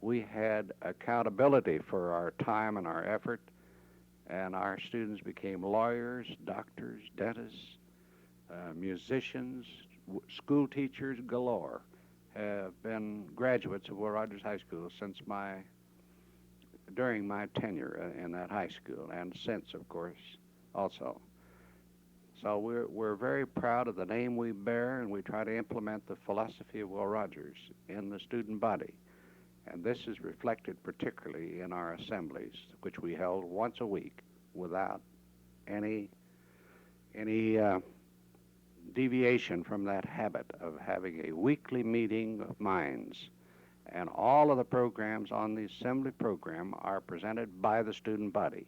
we had accountability for our time and our effort, and our students became lawyers, doctors, dentists, musicians, school teachers galore have been graduates of Will Rogers High School during my tenure in that high school, and since, of course, also. So we're very proud of the name we bear, and we try to implement the philosophy of Will Rogers in the student body. And this is reflected particularly in our assemblies, which we held once a week without any deviation from that habit of having a weekly meeting of minds. And all of the programs on the assembly program are presented by the student body,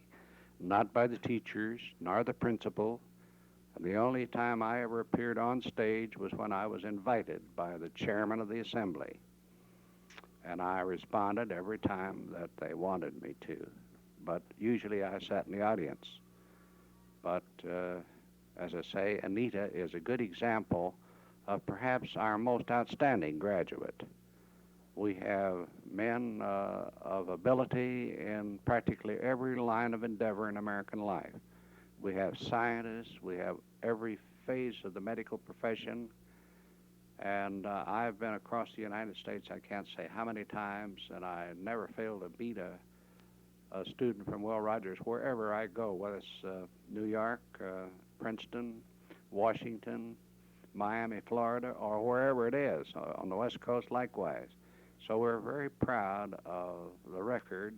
not by the teachers, nor the principal. And the only time I ever appeared on stage was when I was invited by the chairman of the assembly. And I responded every time that they wanted me to. But usually I sat in the audience. But as I say, Anita is a good example of perhaps our most outstanding graduate. We have men of ability in practically every line of endeavor in American life. We have scientists, we have every phase of the medical profession, and I've been across the United States, I can't say how many times, and I never fail to meet a student from Will Rogers wherever I go, whether it's New York, Princeton, Washington, Miami, Florida, or wherever it is, on the West Coast likewise. So we're very proud of the record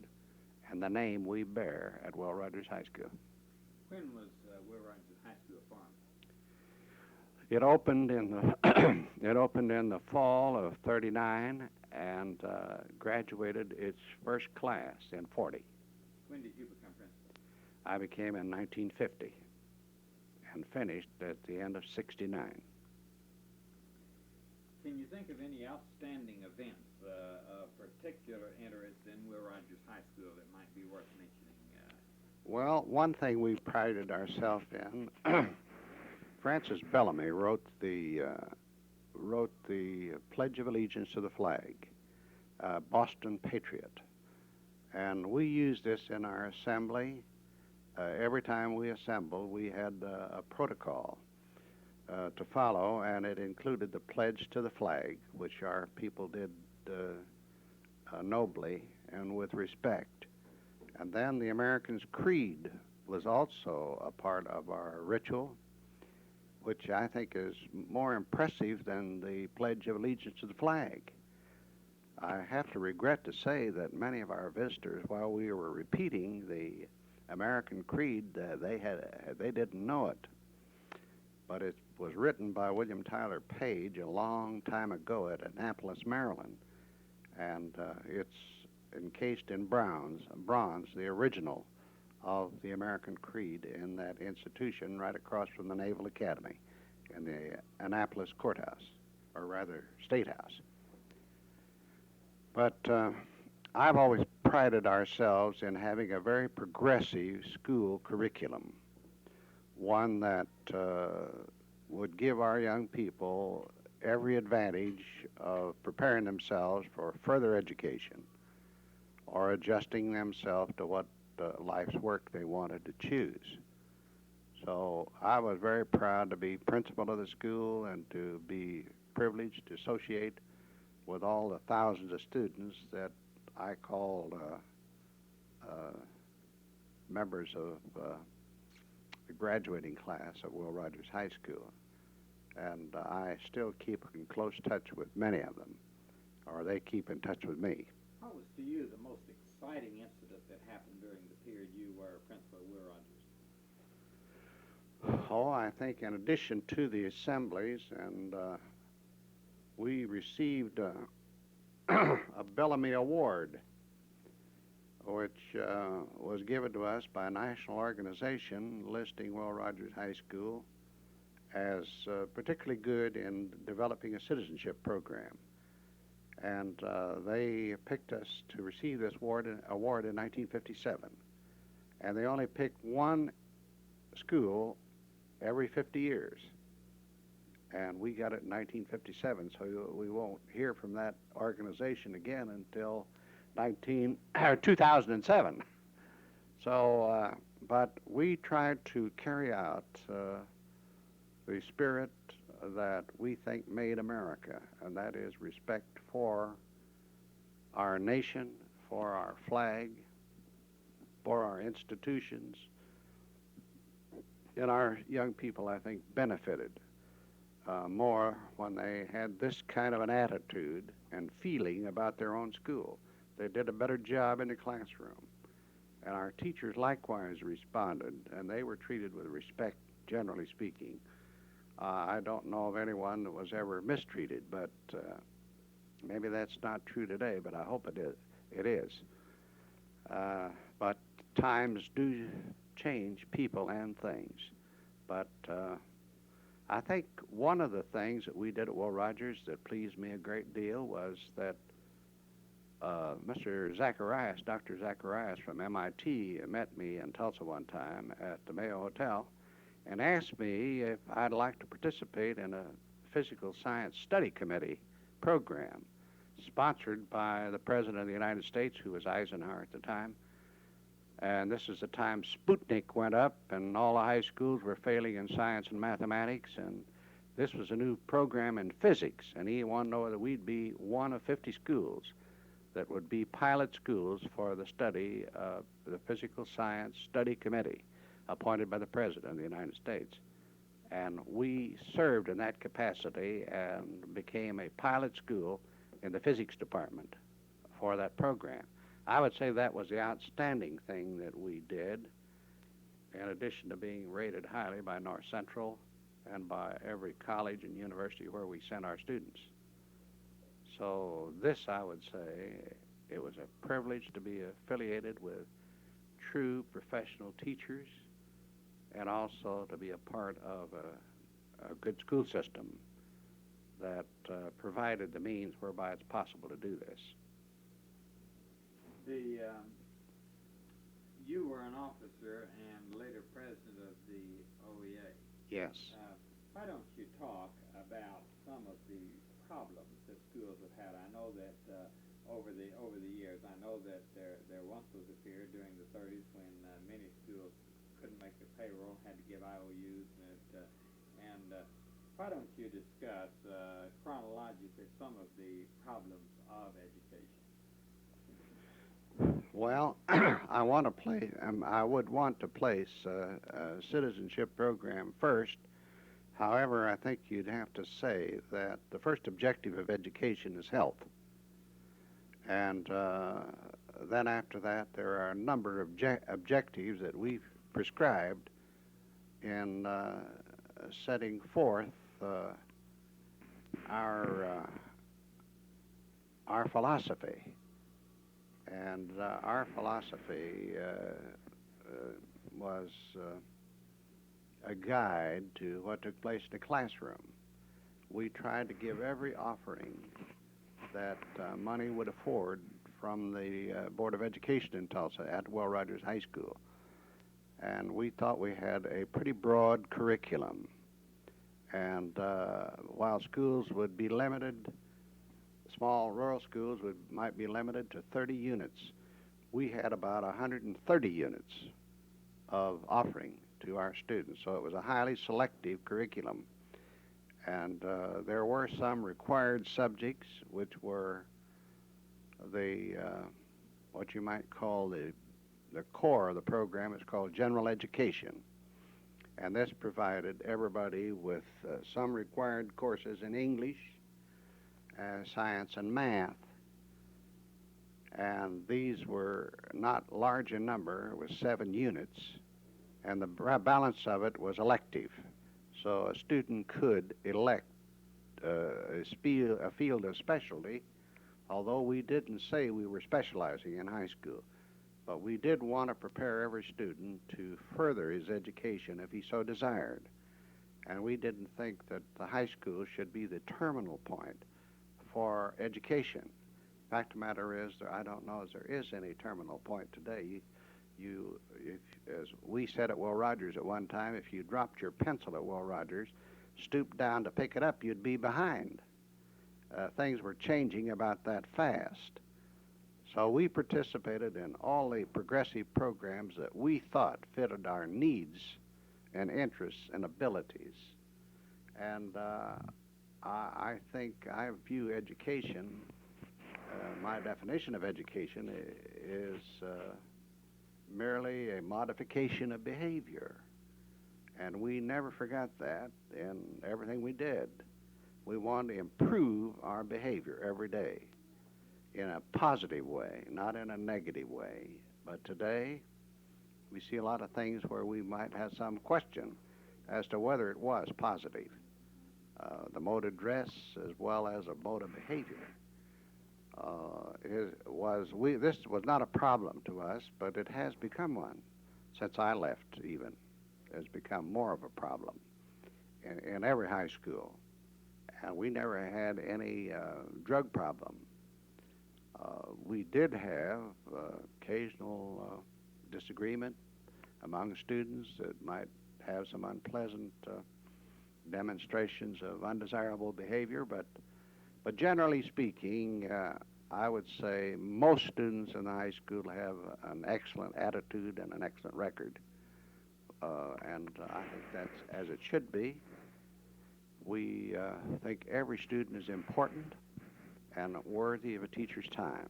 and the name we bear at Will Rogers High School. When was Will Rogers High School formed? It opened in the fall of '39 and graduated its first class in '40. When did you become principal? I became in 1950 and finished at the end of '69. Can you think of any outstanding events of particular interest in Will Rogers High School that might be worth mentioning? Well, one thing we prided ourselves in, Francis Bellamy wrote the Pledge of Allegiance to the flag, Boston Patriot. And we used this in our assembly. Every time we assembled, we had a protocol to follow, and it included the pledge to the flag, which our people did nobly and with respect. And then the American's Creed was also a part of our ritual, which I think is more impressive than the Pledge of Allegiance to the flag. I have to regret to say that many of our visitors, while we were repeating the American Creed, they didn't know it. But it was written by William Tyler Page a long time ago at Annapolis, Maryland, and it's encased in bronze, the original of the American Creed in that institution right across from the Naval Academy in the Annapolis Courthouse, or rather State House. But I've always prided ourselves in having a very progressive school curriculum, one that would give our young people every advantage of preparing themselves for further education or adjusting themselves to what life's work they wanted to choose. So I was very proud to be principal of the school and to be privileged to associate with all the thousands of students that I called members of the graduating class at Will Rogers High School. And I still keep in close touch with many of them, or they keep in touch with me. What was to you the most exciting incident that happened during the period you were principal at Will Rogers? Oh, I think in addition to the assemblies, and we received a Bellamy Award, which was given to us by a national organization listing Will Rogers High School as particularly good in developing a citizenship program. And they picked us to receive this award in 1957. And they only picked one school every 50 years. And we got it in 1957, so we won't hear from that organization again until 2007. So, but we tried to carry out the spirit that we think made America, and that is respect for our nation, for our flag, for our institutions. And our young people, I think, benefited more when they had this kind of an attitude and feeling about their own school. They did a better job in the classroom. And our teachers likewise responded, and they were treated with respect, generally speaking. I don't know of anyone that was ever mistreated, but maybe that's not true today, but I hope it is. It is. But times do change people and things. But I think one of the things that we did at Will Rogers that pleased me a great deal was that Mr. Zacharias, Dr. Zacharias from MIT, met me in Tulsa one time at the Mayo Hotel and asked me if I'd like to participate in a physical science study committee program sponsored by the President of the United States, who was Eisenhower at the time. And this is the time Sputnik went up and all the high schools were failing in science and mathematics, and this was a new program in physics, and he wanted to know whether we'd be one of 50 schools that would be pilot schools for the study of the Physical Science Study Committee appointed by the President of the United States. And we served in that capacity and became a pilot school in the physics department for that program. I would say that was the outstanding thing that we did, in addition to being rated highly by North Central and by every college and university where we sent our students. So this, I would say, it was a privilege to be affiliated with true professional teachers and also to be a part of a good school system that provided the means whereby it's possible to do this. You were an officer and later president of the OEA. Yes. Why don't you talk about some of the problems that schools have had? I know that over the years, I know that there once was a period during the 30s when many schools couldn't make the payroll, had to give IOUs, and why don't you discuss chronologically some of the problems of education? Well, I would want to place a citizenship program first. However, I think you'd have to say that the first objective of education is health. And then after that, there are a number of objectives that we've prescribed in setting forth our philosophy. And our philosophy was a guide to what took place in the classroom. We tried to give every offering that money would afford from the Board of Education in Tulsa at Will Rogers High School. And we thought we had a pretty broad curriculum. And while schools would be limited, small rural schools might be limited to 30 units, we had about 130 units of offering to our students. So it was a highly selective curriculum. And there were some required subjects, which were the what you might call the core of the program. Is called general education. And this provided everybody with some required courses in English, science, and math. And these were not large in number. It was 7 units. And the balance of it was elective. So a student could elect a field of specialty, although we didn't say we were specializing in high school. But we did want to prepare every student to further his education if he so desired. And we didn't think that the high school should be the terminal point for education. Fact of the matter is, I don't know if there is any terminal point today. As we said at Will Rogers at one time, if you dropped your pencil at Will Rogers, stooped down to pick it up, you'd be behind. Things were changing about that fast. So we participated in all the progressive programs that we thought fitted our needs and interests and abilities. And I think I view education, my definition of education is merely a modification of behavior. And we never forgot that in everything we did. We wanted to improve our behavior every day in a positive way, not in a negative way. But today, we see a lot of things where we might have some question as to whether it was positive. The mode of dress as well as a mode of behavior. This was not a problem to us, but it has become one since I left even. It has become more of a problem in every high school. And we never had any drug problem. We did have occasional disagreement among students that might have some unpleasant demonstrations of undesirable behavior, but generally speaking, I would say most students in the high school have an excellent attitude and an excellent record, and I think that's as it should be. We think every student is important and worthy of a teacher's time,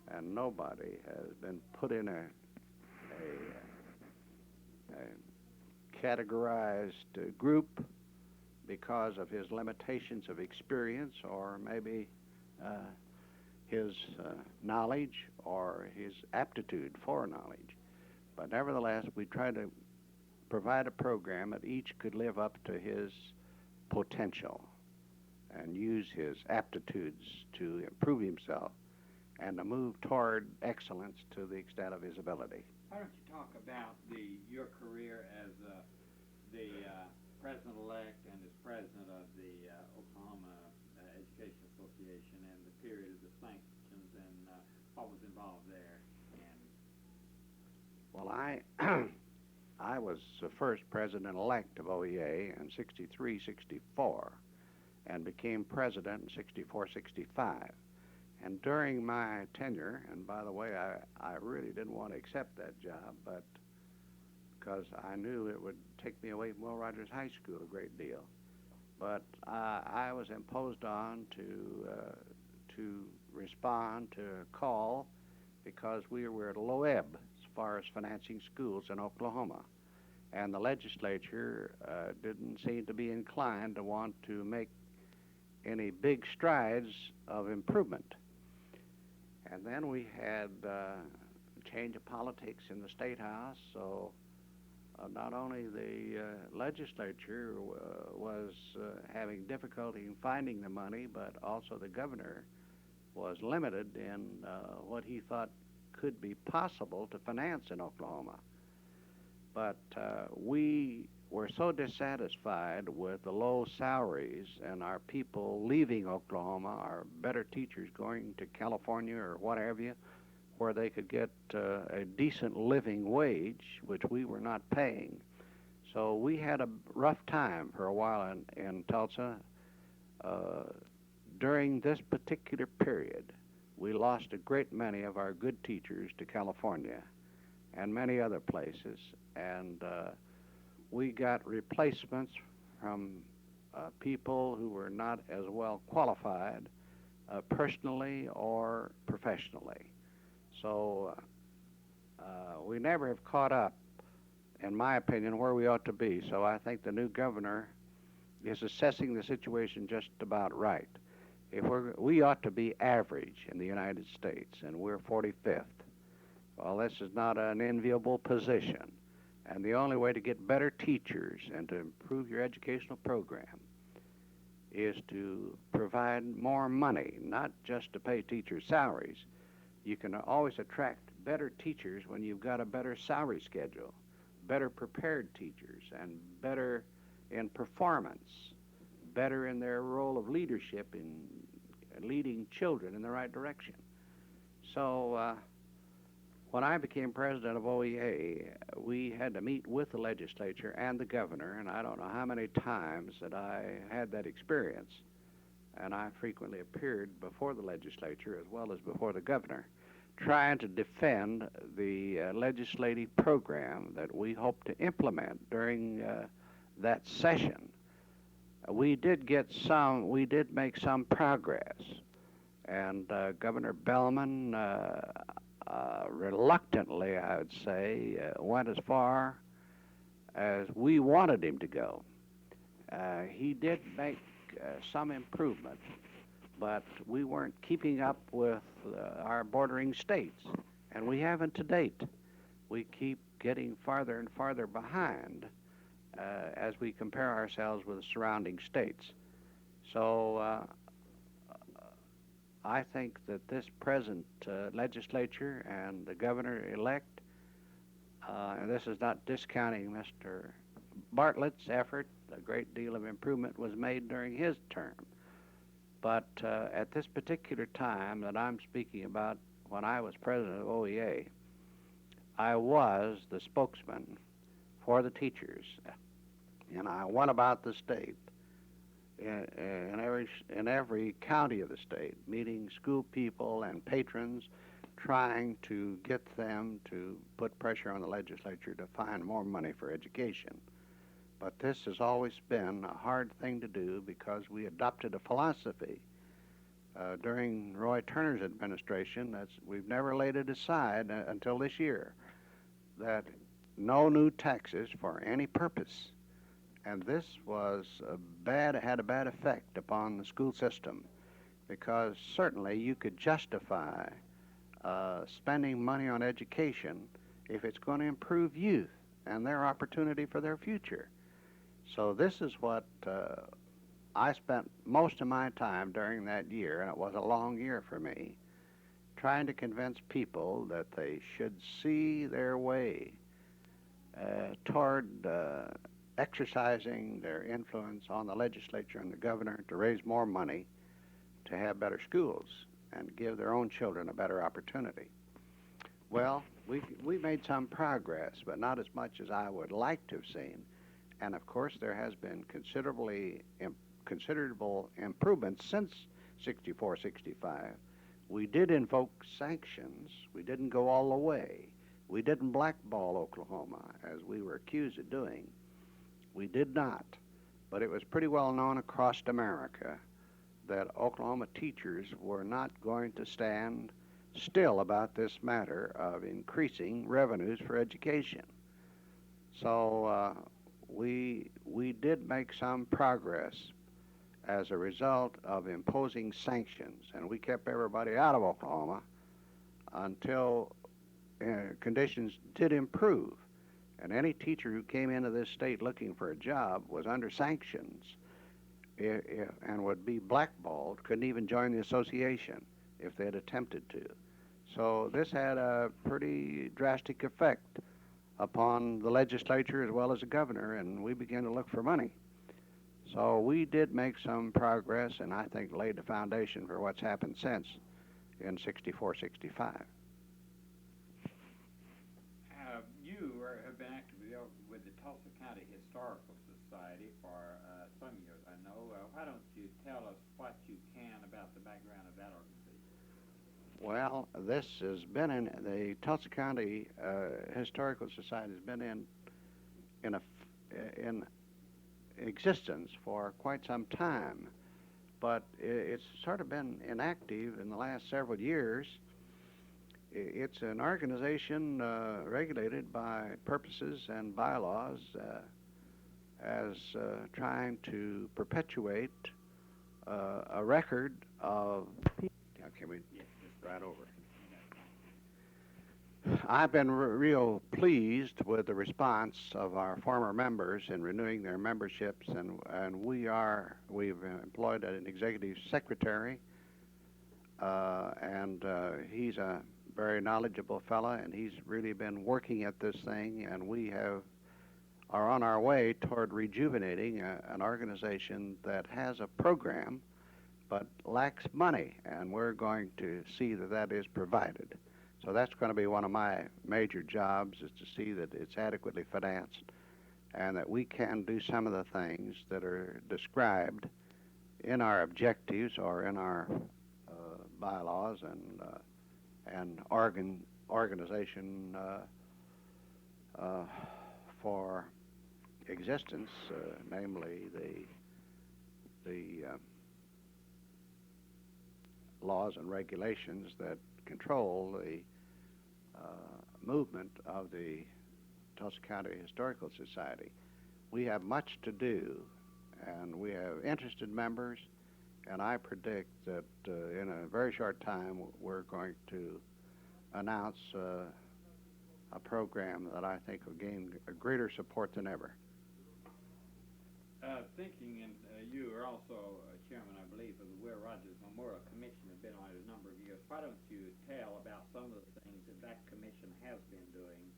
and nobody has been put in a categorized group because of his limitations of experience or maybe his knowledge or his aptitude for knowledge. But nevertheless, we try to provide a program that each could live up to his potential and use his aptitudes to improve himself and to move toward excellence to the extent of his ability. Why don't you talk about your career as the president-elect and as president of the Oklahoma Education Association and the period of the sanctions and what was involved there? Well, I was the first president-elect of OEA in 63, 64 and became president in 64, 65. And during my tenure, and by the way, I really didn't want to accept that job, but because I knew it would take me away from Will Rogers High School a great deal. But I was imposed on to respond to a call because we were at a low ebb as far as financing schools in Oklahoma. And the legislature didn't seem to be inclined to want to make any big strides of improvement. And then we had a change of politics in the State House, so not only the legislature was having difficulty in finding the money, but also the governor was limited in what he thought could be possible to finance in Oklahoma. But we were so dissatisfied with the low salaries and our people leaving Oklahoma, our better teachers going to California or what have you, where they could get a decent living wage, which we were not paying. So we had a rough time for a while in Tulsa. During this particular period, we lost a great many of our good teachers to California and many other places, and we got replacements from people who were not as well qualified personally or professionally. So we never have caught up, in my opinion, where we ought to be. So I think the new governor is assessing the situation just about right. We ought to be average in the United States, and we're 45th. Well, this is not an enviable position. And the only way to get better teachers and to improve your educational program is to provide more money, not just to pay teachers' salaries. You can always attract better teachers when you've got a better salary schedule, better prepared teachers, and better in performance, better in their role of leadership in leading children in the right direction. So when I became president of OEA, we had to meet with the legislature and the governor, and I don't know how many times that I had that experience. And I frequently appeared before the legislature as well as before the governor trying to defend the legislative program that we hope to implement during that session. We did make some progress, and Governor Bellman, reluctantly, I would say, went as far as we wanted him to go. He did make some improvement, but we weren't keeping up with our bordering states, and we haven't to date. We keep getting farther and farther behind as we compare ourselves with the surrounding states. So I think that this present legislature and the governor-elect, and this is not discounting Mr. Bartlett's effort, a great deal of improvement was made during his term. But at this particular time that I'm speaking about, when I was president of OEA, I was the spokesman for the teachers, and I went about the state in every county of the state, meeting school people and patrons, trying to get them to put pressure on the legislature to find more money for education. But this has always been a hard thing to do because we adopted a philosophy during Roy Turner's administration that we've never laid it aside until this year, that no new taxes for any purpose. And this had a bad effect upon the school system, because certainly you could justify spending money on education if it's going to improve youth and their opportunity for their future. So this is what I spent most of my time during that year, and it was a long year for me, trying to convince people that they should see their way toward exercising their influence on the legislature and the governor to raise more money to have better schools and give their own children a better opportunity. Well, we made some progress, but not as much as I would like to have seen. And of course, there has been considerable improvement since 64, 65. We did invoke sanctions. We didn't go all the way. We didn't blackball Oklahoma, as we were accused of doing. We did not. But it was pretty well known across America that Oklahoma teachers were not going to stand still about this matter of increasing revenues for education. So we did make some progress as a result of imposing sanctions, and we kept everybody out of Oklahoma until conditions did improve. And any teacher who came into this state looking for a job was under sanctions and would be blackballed, couldn't even join the association if they had attempted to. So this had a pretty drastic effect upon the legislature as well as the governor, and we began to look for money. So we did make some progress, and I think laid the foundation for what's happened since in 64, 65. You have been active with the Tulsa County Historical Society for some years, I know. Why don't you tell us what you can about the background of that organization? Well, this has been in the Tulsa County Historical Society has been in existence for quite some time, but it's sort of been inactive in the last several years. It's an organization regulated by purposes and bylaws as trying to perpetuate a record of people. Can we just right over? I've been real pleased with the response of our former members in renewing their memberships, and we've employed an executive secretary, and he's a very knowledgeable fella, and he's really been working at this thing, and we are on our way toward rejuvenating an organization that has a program but lacks money, and we're going to see that that is provided. So that's going to be one of my major jobs, is to see that it's adequately financed and that we can do some of the things that are described in our objectives or in our bylaws and organization for existence, namely the laws and regulations that control the movement of the Tulsa County Historical Society. We have much to do, and we have interested members, and I predict that in a very short time we're going to announce a program that I think will gain a greater support than ever. Thinking, and you are also chairman, I believe, of the Will Rogers Memorial Commission, have been on it a number of years. Why don't you tell about some of the things that that commission has been doing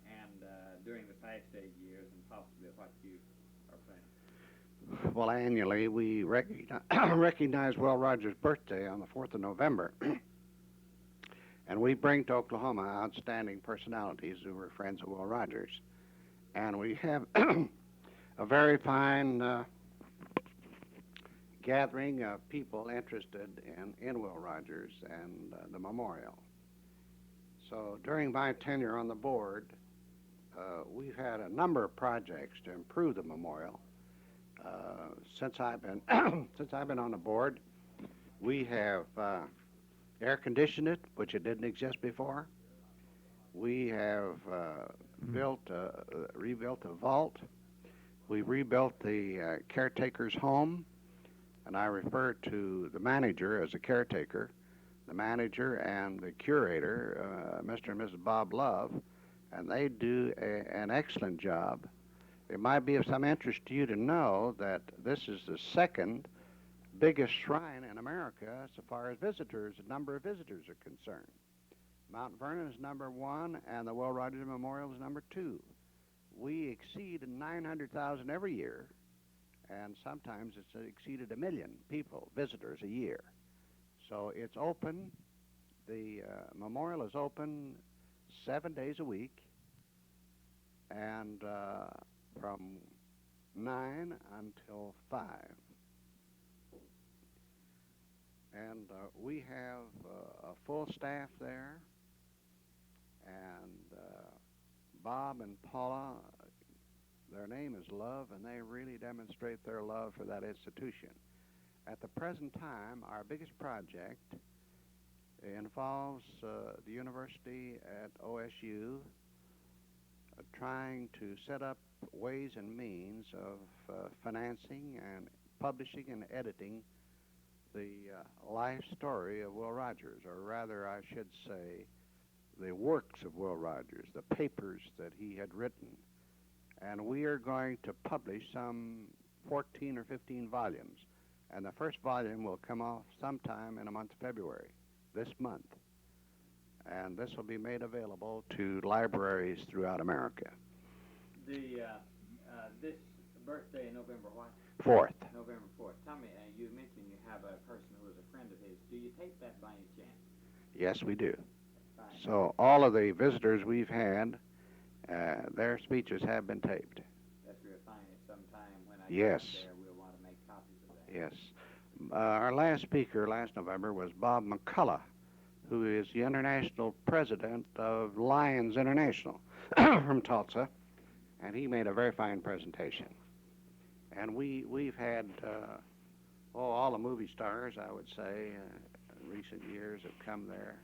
and during the past 8 years, and possibly what you are planning? Well, annually we recognize Will Rogers' birthday on the 4th of November, and we bring to Oklahoma outstanding personalities who were friends of Will Rogers. And we have a very fine gathering of people interested in Will Rogers and the memorial. So during my tenure on the board, we've had a number of projects to improve the memorial. Since I've been on the board, we have air conditioned it, which it didn't exist before. We have rebuilt a vault. We rebuilt the caretaker's home, and I refer to the manager as a caretaker, the manager and the curator, Mr. and Mrs. Bob Love, and they do an excellent job. It might be of some interest to you to know that this is the second biggest shrine in America so far as visitors, the number of visitors are concerned. Mount Vernon is number 1, and the Will Rogers Memorial is number 2. We exceed 900,000 every year, and sometimes it's exceeded 1 million people, visitors, a year. So it's open. The memorial is open 7 days a week, and from 9 until 5. And we have a full staff there, and Bob and Paula, their name is Love, and they really demonstrate their love for that institution. At the present time, our biggest project involves the university at OSU trying to set up ways and means of financing and publishing and editing the life story of Will Rogers, or rather I should say the works of Will Rogers, the papers that he had written. And we are going to publish some 14 or 15 volumes. And the first volume will come off sometime in the month of February, this month. And this will be made available to libraries throughout America. This birthday, November what? 4th. November 4th. Tell me, you mentioned you have a person who was a friend of his. Do you tape that by any chance? Yes, we do. Fine. So all of the visitors we've had, their speeches have been taped. That's real fine. Sometime when I Yes. get there, we'll want to make copies of that. Yes. Our last speaker last November was Bob McCullough, who is the international president of Lions International from Tulsa, and he made a very fine presentation. And we've had all the movie stars, I would say, in recent years have come there.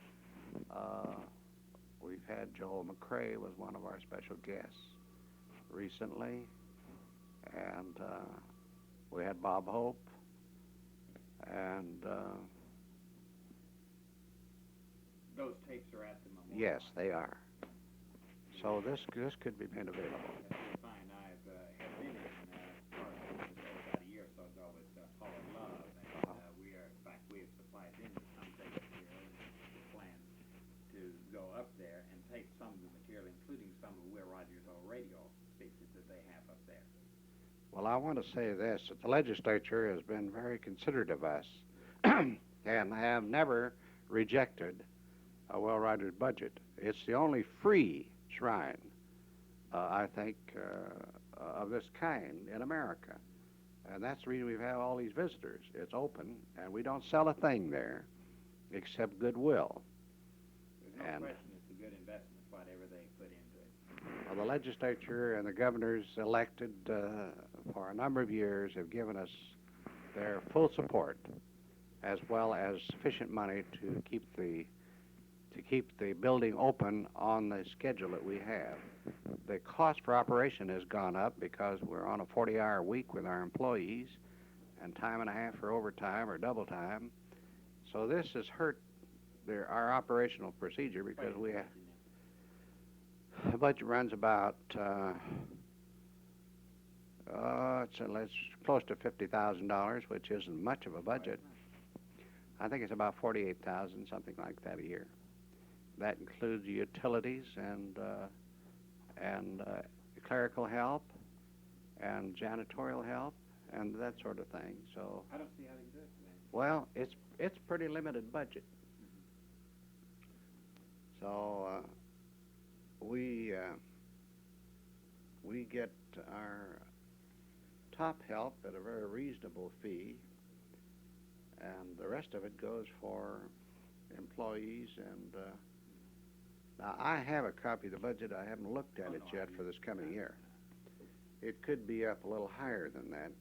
We've had Joel McCrae was one of our special guests recently, and we had Bob Hope, and Those tapes are at the memorial. yes, they are. So this could be made available. That's real fine. I've had been in Carson about a year or so ago with Paul and Love, and we are, in fact, we have supplied them with some tapes here, and plan to go up there and take some of the material, including some of Will Rogers' old radio speeches that they have up there. Well, I want to say this, that the legislature has been very considerate of us and have never rejected a Will Rogers budget. It's the only free shrine, I think, of this kind in America. And that's the reason we've had all these visitors. It's open, and we don't sell a thing there except goodwill. the legislature and the governors elected for a number of years have given us their full support, as well as sufficient money to keep the building open on the schedule that we have. The cost for operation has gone up because we're on a 40-hour week with our employees, and time and a half for overtime or double time. So this has hurt our operational procedure because we have. The budget runs about it's close to $50,000, which isn't much of a budget. I think it's about 48,000, something like that, a year. That includes utilities and clerical help and janitorial help and that sort of thing. So I don't see how they do it, man. well, it's pretty limited budget. So we get our top help at a very reasonable fee, and the rest of it goes for employees. And now I have a copy of the budget. I haven't looked at it yet for this coming year. It could be up a little higher than that,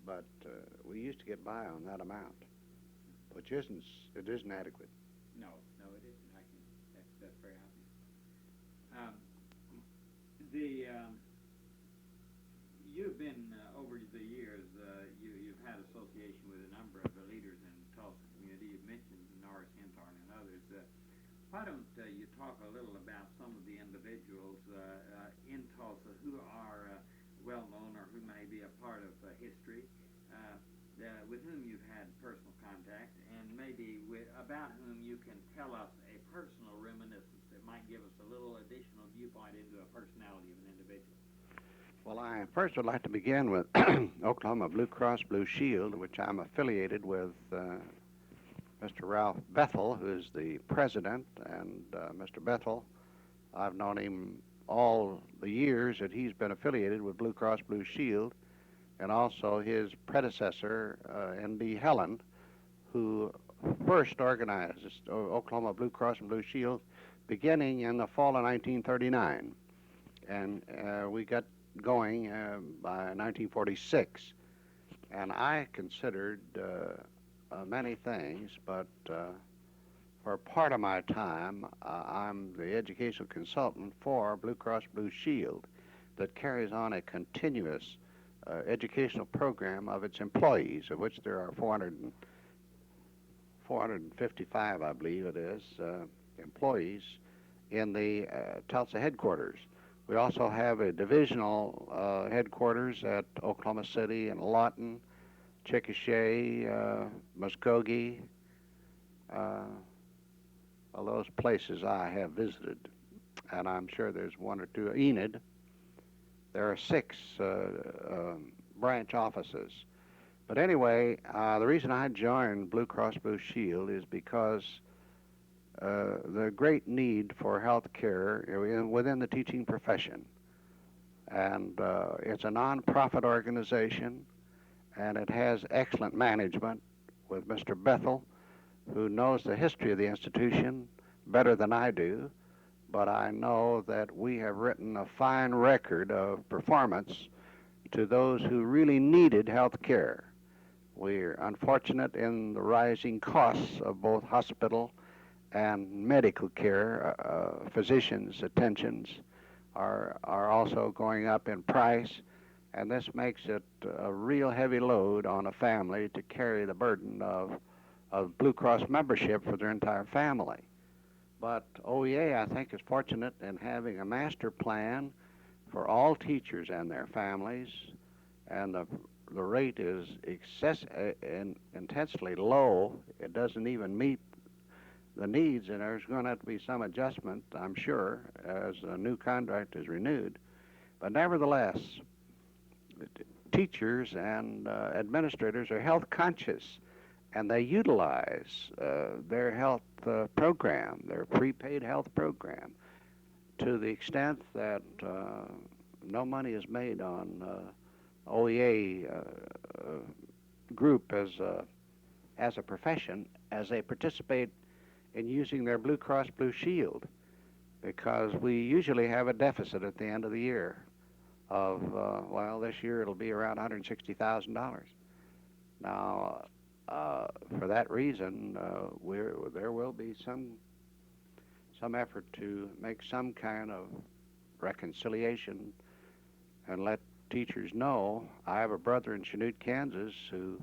but we used to get by on that amount, which isn't adequate. No, it isn't. That's very obvious. You've been over the years. You've had association with a number of the leaders in the Tulsa community. You've mentioned Norris Hinthorn and others. Why don't you talk a little about some of the individuals in Tulsa who are well known or who may be a part of history, with whom you've had personal contact, and maybe about whom you can tell us a personal reminiscence that might give us a little additional viewpoint into a personality of an individual. Well, I first would like to begin with Oklahoma Blue Cross Blue Shield, which I'm affiliated with Mr. Ralph Bethel, who's the president. And Mr. Bethel, I've known him all the years that he's been affiliated with Blue Cross Blue Shield, and also his predecessor, N.D. Helen, who first organized Oklahoma Blue Cross and Blue Shield beginning in the fall of 1939. And we got going by 1946. And I considered many things, but for part of my time, I'm the educational consultant for Blue Cross Blue Shield that carries on a continuous educational program of its employees, of which there are 455, I believe it is, employees in the Tulsa headquarters. We also have a divisional headquarters at Oklahoma City and Lawton, Chickasha, Muskogee, all those places I have visited, and I'm sure there's one or two. Enid. There are 6 branch offices. But anyway, the reason I joined Blue Cross Blue Shield is because the great need for health care within the teaching profession. And it's a nonprofit organization, and it has excellent management with Mr. Bethel, who knows the history of the institution better than I do. But I know that we have written a fine record of performance to those who really needed health care. We're unfortunate in the rising costs of both hospital and medical care. Physicians' attentions are also going up in price, and this makes it a real heavy load on a family to carry the burden of Blue Cross membership for their entire family. But OEA, I think, is fortunate in having a master plan for all teachers and their families, and the rate is intensely low. It doesn't even meet the needs, and there's going to have to be some adjustment, I'm sure, as a new contract is renewed. But nevertheless, teachers and administrators are health conscious, and they utilize their health program, their prepaid health program, to the extent that no money is made on OEA group as a profession, as they participate in using their Blue Cross Blue Shield. because we usually have a deficit at the end of the year of, well, this year it'll be around $160,000. Now, for that reason, there will be some effort to make some kind of reconciliation and let teachers know. I have a brother in Chanute, Kansas, who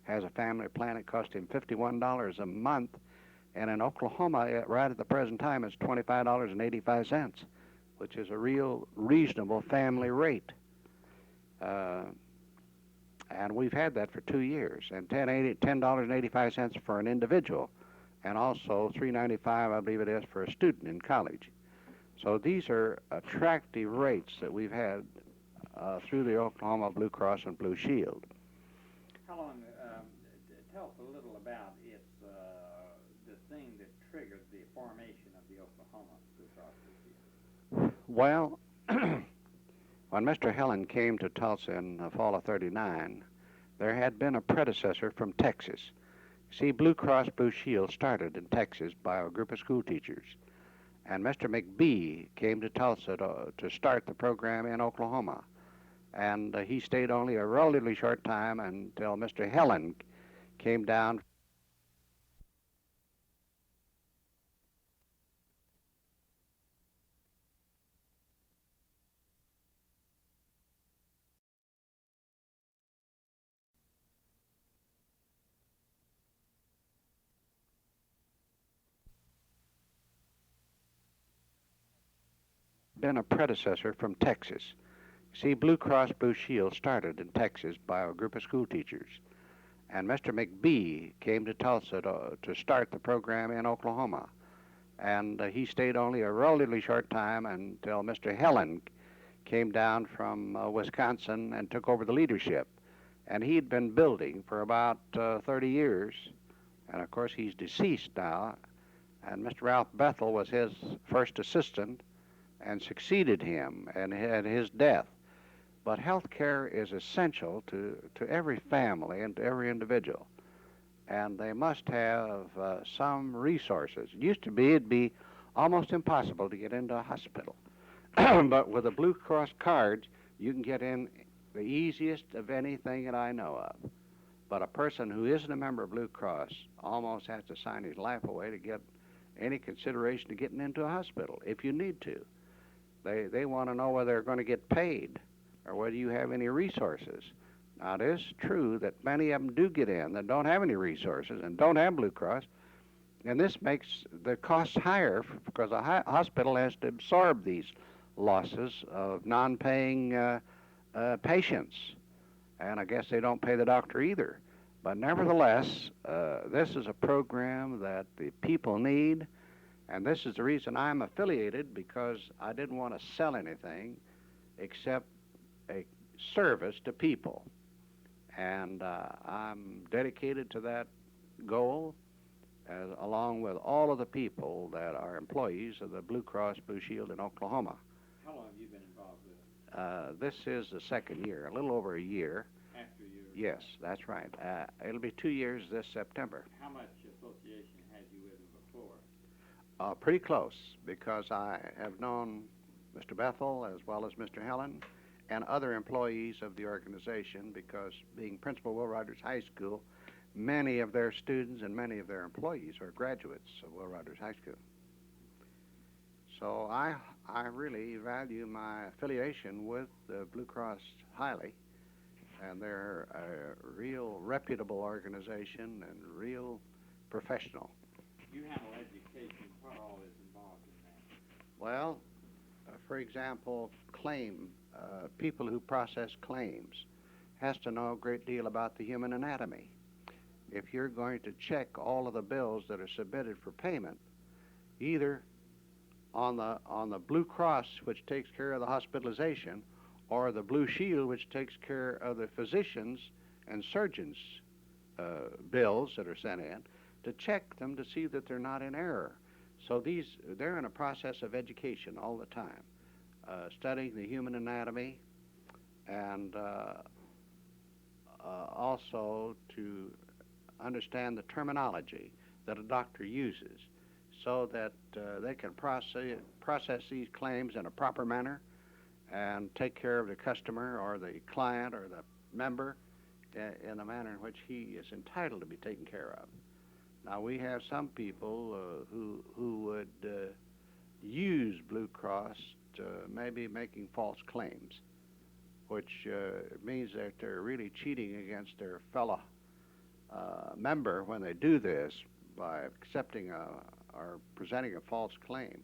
has a family plan. It cost him $51 a month, and in Oklahoma, right at the present time, it's $25.85, which is a real reasonable family rate. And we've had that for 2 years, and $10.85 for an individual, and also $3.95, I believe it is, for a student in college. So these are attractive rates that we've had through the Oklahoma Blue Cross and Blue Shield. How long? Tell us a little about the thing that triggered the formation of the Oklahoma Blue Cross Blue Shield. Well, when Mr. Helen came to Tulsa in the fall of '39, there had been a predecessor from Texas. See, Blue Cross Blue Shield started in Texas by a group of school teachers, and Mr. McBee came to Tulsa to start the program in Oklahoma. And he stayed only a relatively short time until Mr. Helen came down. Been a predecessor from Texas. See, Blue Cross Blue Shield started in Texas by a group of school teachers, and Mr. McBee came to Tulsa to start the program in Oklahoma. And he stayed only a relatively short time until Mr. Helen came down from Wisconsin and took over the leadership. And he'd been building for about 30 years, and of course he's deceased now. And Mr. Ralph Bethel was his first assistant and succeeded him and at his death. But health care is essential to every family and to every individual. And they must have some resources. It used to be, it'd be almost impossible to get into a hospital. But with the Blue Cross cards, you can get in the easiest of anything that I know of. But a person who isn't a member of Blue Cross almost has to sign his life away to get any consideration to getting into a hospital, if you need to. They want to know whether they're going to get paid or whether you have any resources. Now, it is true that many of them do get in that don't have any resources and don't have Blue Cross, and this makes the costs higher because a hospital has to absorb these losses of non-paying patients, and I guess they don't pay the doctor either. But nevertheless, this is a program that the people need, and this is the reason I'm affiliated, because I didn't want to sell anything except a service to people. And I'm dedicated to that goal, along with all of the people that are employees of the Blue Cross Blue Shield in Oklahoma. How long have you been involved with it? This is the second year, a little over a year. After you? Yes, that's right. It'll be 2 years this September. How much association had you with them before? Pretty close, because I have known Mr. Bethel as well as Mr. Helen and other employees of the organization, because being principal of Will Rogers High School, many of their students and many of their employees are graduates of Will Rogers High School. So I really value my affiliation with the Blue Cross highly, and they're a real reputable organization and real professional. You handle education. What all is involved in that? Well, for example, people who process claims has to know a great deal about the human anatomy. If you're going to check all of the bills that are submitted for payment, either on the Blue Cross, which takes care of the hospitalization, or the Blue Shield, which takes care of the physicians and surgeons' bills that are sent in, to check them to see that they're not in error. So they're in a process of education all the time, studying the human anatomy, and also to understand the terminology that a doctor uses, so that they can process these claims in a proper manner and take care of the customer or the client or the member in a manner in which he is entitled to be taken care of. Now, we have some people who would use Blue Cross to maybe making false claims, which means that they're really cheating against their fellow member when they do this by accepting or presenting a false claim.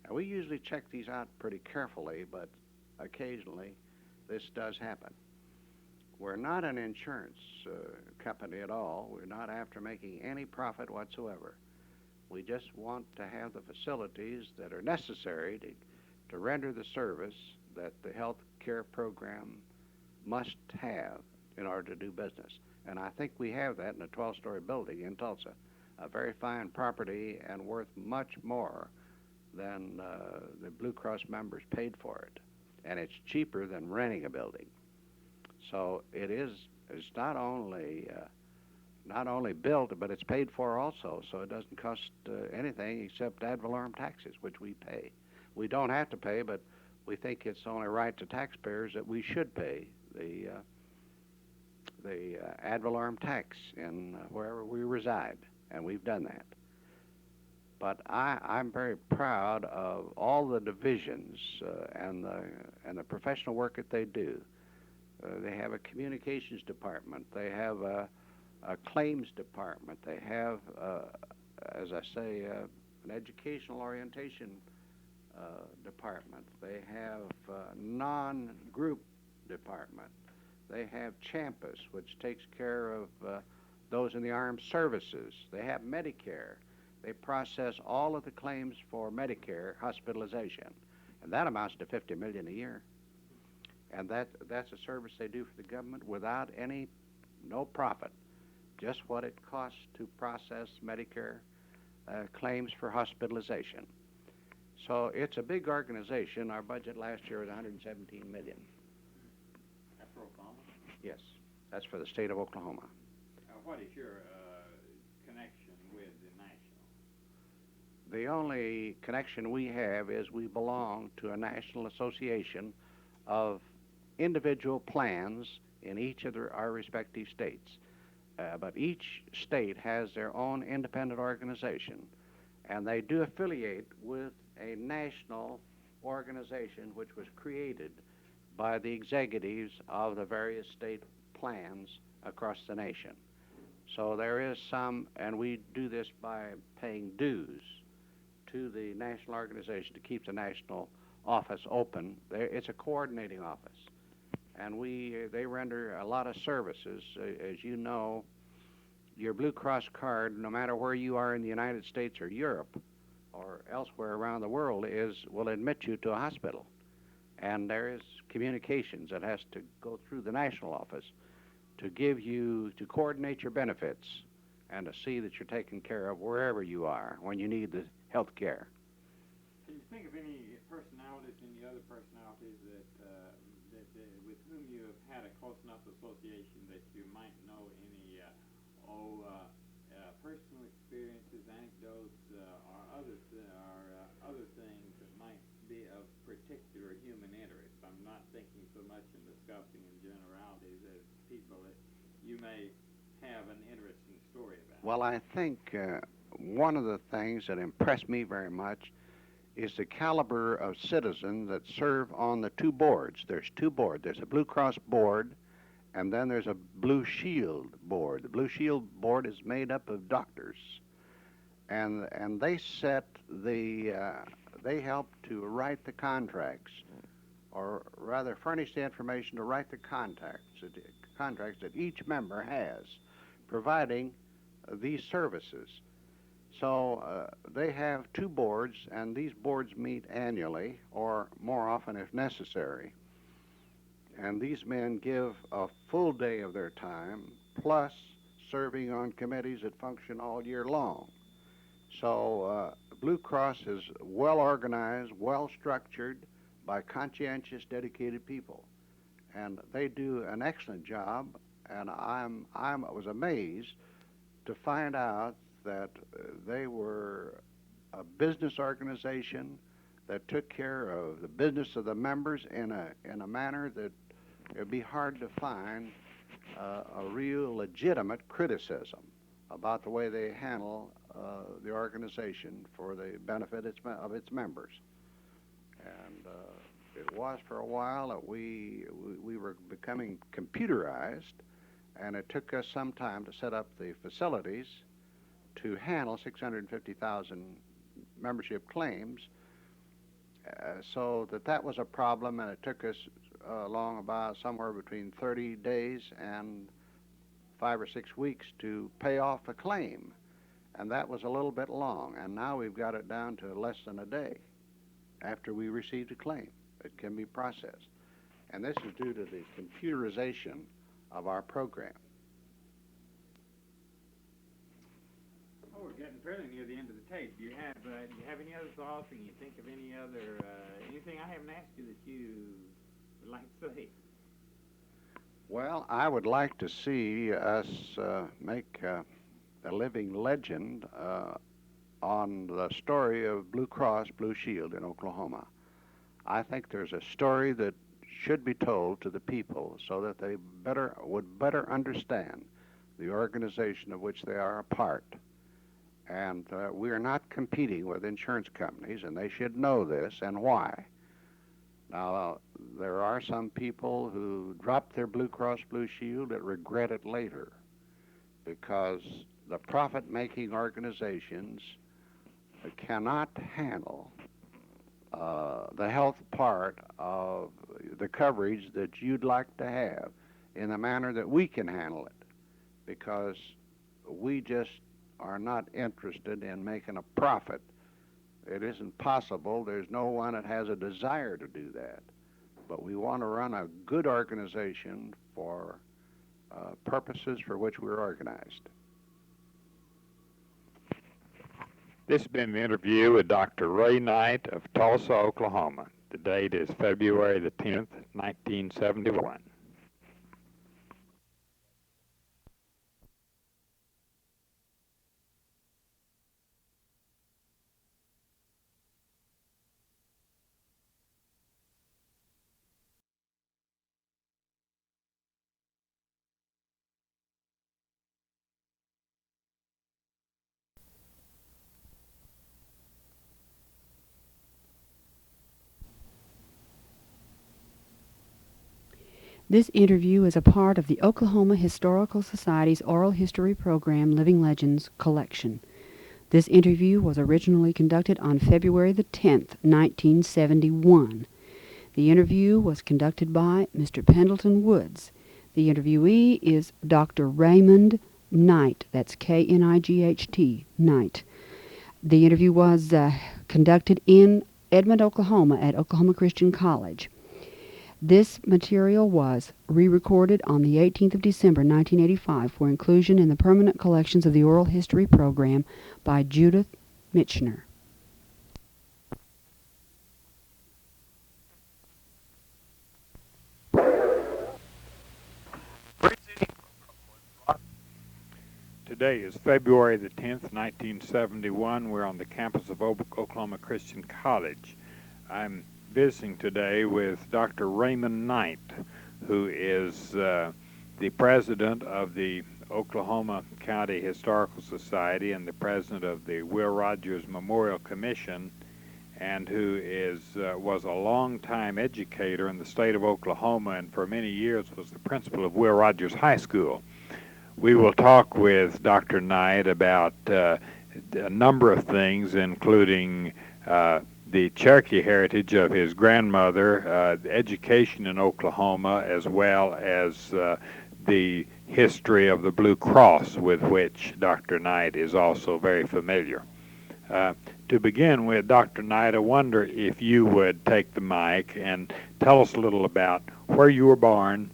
And we usually check these out pretty carefully, but occasionally this does happen. We're not an insurance company at all. We're not after making any profit whatsoever. We just want to have the facilities that are necessary to render the service that the health care program must have in order to do business. And I think we have that in a 12-story building in Tulsa, a very fine property and worth much more than the Blue Cross members paid for it. And it's cheaper than renting a building. So it's not only built, but it's paid for also, so it doesn't cost anything except ad valorem taxes, which we pay. We don't have to pay, but we think it's only right to taxpayers that we should pay the ad valorem tax in wherever we reside, and we've done that. But I'm very proud of all the divisions and the professional work that they do. They have a communications department. They have a claims department. They have, as I say, an educational orientation department. They have a non-group department. They have Champus, which takes care of those in the armed services. They have Medicare. They process all of the claims for Medicare hospitalization, and that amounts to $50 million a year. And that's a service they do for the government without no profit, just what it costs to process Medicare claims for hospitalization. So it's a big organization. Our budget last year was $117 million. That's for Oklahoma? Yes, that's for the state of Oklahoma. What is your connection with the national? The only connection we have is we belong to a national association of individual plans in each of our respective states. But each state has their own independent organization, and they do affiliate with a national organization which was created by the executives of the various state plans across the nation. So there is some, and we do this by paying dues to the national organization to keep the national office open. It's a coordinating office, and they render a lot of services. As you know, your Blue Cross card, no matter where you are in the United States or Europe or elsewhere around the world, will admit you to a hospital. And there is communications that has to go through the national office to coordinate your benefits and to see that you're taken care of wherever you are when you need the health care. Can you think of any personalities, any other personalities that with whom you have had a close enough association that you might know any personal experiences, anecdotes, or other things that might be of particular human interest? I'm not thinking so much in discussing in generalities as people that you may have an interesting story about. Well, I think one of the things that impressed me very much is the caliber of citizens that serve on the two boards. There's two boards. There's a Blue Cross board, and then there's a Blue Shield board. The Blue Shield board is made up of doctors, and they they help to write the contracts, or rather furnish the information to write the contracts that each member has, providing these services. So they have two boards, and these boards meet annually, or more often if necessary. And these men give a full day of their time, plus serving on committees that function all year long. So Blue Cross is well organized, well structured by conscientious, dedicated people. And they do an excellent job, and I was amazed to find out that they were a business organization that took care of the business of the members in a manner that it would be hard to find a real legitimate criticism about the way they handle the organization for the benefit of its members. And it was for a while that we were becoming computerized, and it took us some time to set up the facilities to handle 650,000 membership claims, so that was a problem, and it took us along about somewhere between 30 days and 5 or 6 weeks to pay off a claim, and that was a little bit long. And now we've got it down to less than a day after we received a claim. It can be processed, and this is due to the computerization of our program. Oh, we're getting fairly near the end of the tape. Do you have any other thoughts? Can you think of any other anything I haven't asked you that you would like to say? Well, I would like to see us make a living legend on the story of Blue Cross Blue Shield in Oklahoma. I think there's a story that should be told to the people so that they would better understand the organization of which they are a part. And we are not competing with insurance companies, and they should know this and why. Now, there are some people who drop their Blue Cross Blue Shield that regret it later, because the profit-making organizations cannot handle the health part of the coverage that you'd like to have in the manner that we can handle it, because we just are not interested in making a profit. It isn't possible. There's no one that has a desire to do that. But we want to run a good organization for purposes for which we're organized. This has been the interview with Dr. Ray Knight of Tulsa, Oklahoma. The date is February the 10th, 1971. This interview is a part of the Oklahoma Historical Society's Oral History Program Living Legends collection. This interview was originally conducted on February the 10th, 1971. The interview was conducted by Mr. Pendleton Woods. The interviewee is Dr. Raymond Knight. That's K-N-I-G-H-T, Knight. The interview was conducted in Edmond, Oklahoma at Oklahoma Christian College. This material was re-recorded on the 18th of December, 1985 for inclusion in the permanent collections of the Oral History Program by Judith Michener. Today is February the 10th, 1971. We're on the campus of Oklahoma Christian College. I'm visiting today with Dr. Raymond Knight, who is the president of the Oklahoma County Historical Society and the president of the Will Rogers Memorial Commission, and who was a long-time educator in the state of Oklahoma and for many years was the principal of Will Rogers High School. We will talk with Dr. Knight about a number of things, including the Cherokee heritage of his grandmother, education in Oklahoma, as well as the history of the Blue Cross, with which Dr. Knight is also very familiar. To begin with, Dr. Knight, I wonder if you would take the mic and tell us a little about where you were born,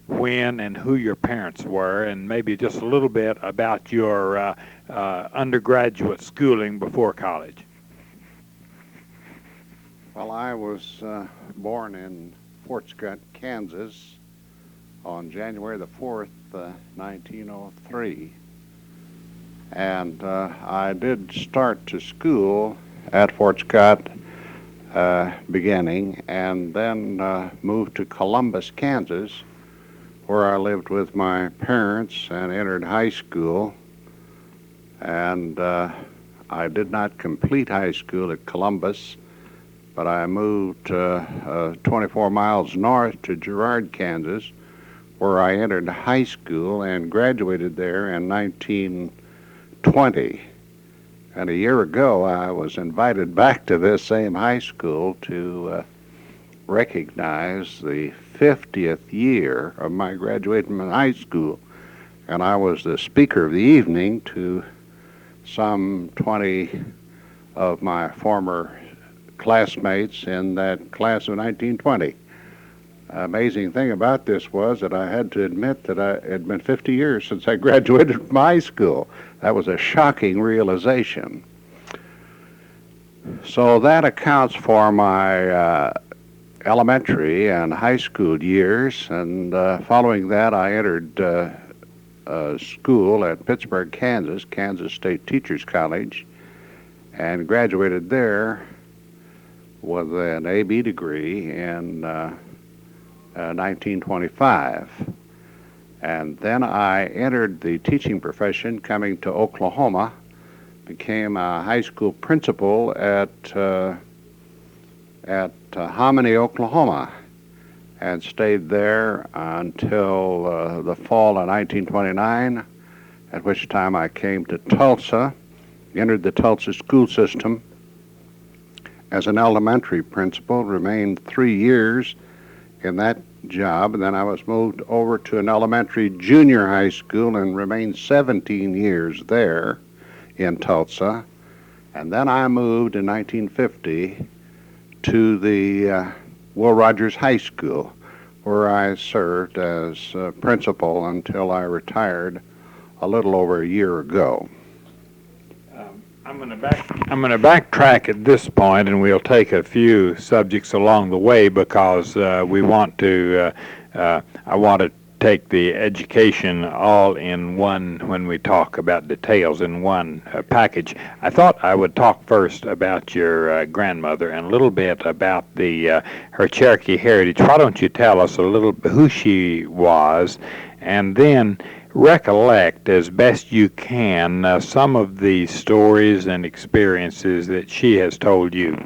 when and who your parents were, and maybe just a little bit about your undergraduate schooling before college. Well, I was born in Fort Scott, Kansas on January the 4th, 1903. And I did start to school at Fort Scott beginning, and then moved to Columbus, Kansas, where I lived with my parents and entered high school. And I did not complete high school at Columbus, but I moved 24 miles north to Girard, Kansas, where I entered high school and graduated there in 1920. And a year ago, I was invited back to this same high school to recognize the 50th year of my graduating from high school. And I was the speaker of the evening to some 20 of my former classmates in that class of 1920. Amazing thing about this was that I had to admit that it had been 50 years since I graduated from high school. That was a shocking realization. So that accounts for my elementary and high school years, and following that I entered school at Pittsburgh, Kansas, Kansas State Teachers College, and graduated there with an A.B. degree in 1925. And then I entered the teaching profession coming to Oklahoma, became a high school principal at Hominy, Oklahoma, and stayed there until the fall of 1929, at which time I came to Tulsa, entered the Tulsa school system as an elementary principal, remained 3 years in that job, and then I was moved over to an elementary junior high school and remained 17 years there in Tulsa. And then I moved in 1950 to the Will Rogers High School, where I served as principal until I retired a little over a year ago. I'm going to backtrack at this point, and we'll take a few subjects along the way because we want to. I want to take the education all in one when we talk about details in one package. I thought I would talk first about your grandmother and a little bit about her Cherokee heritage. Why don't you tell us a little who she was, and then recollect as best you can some of the stories and experiences that she has told you.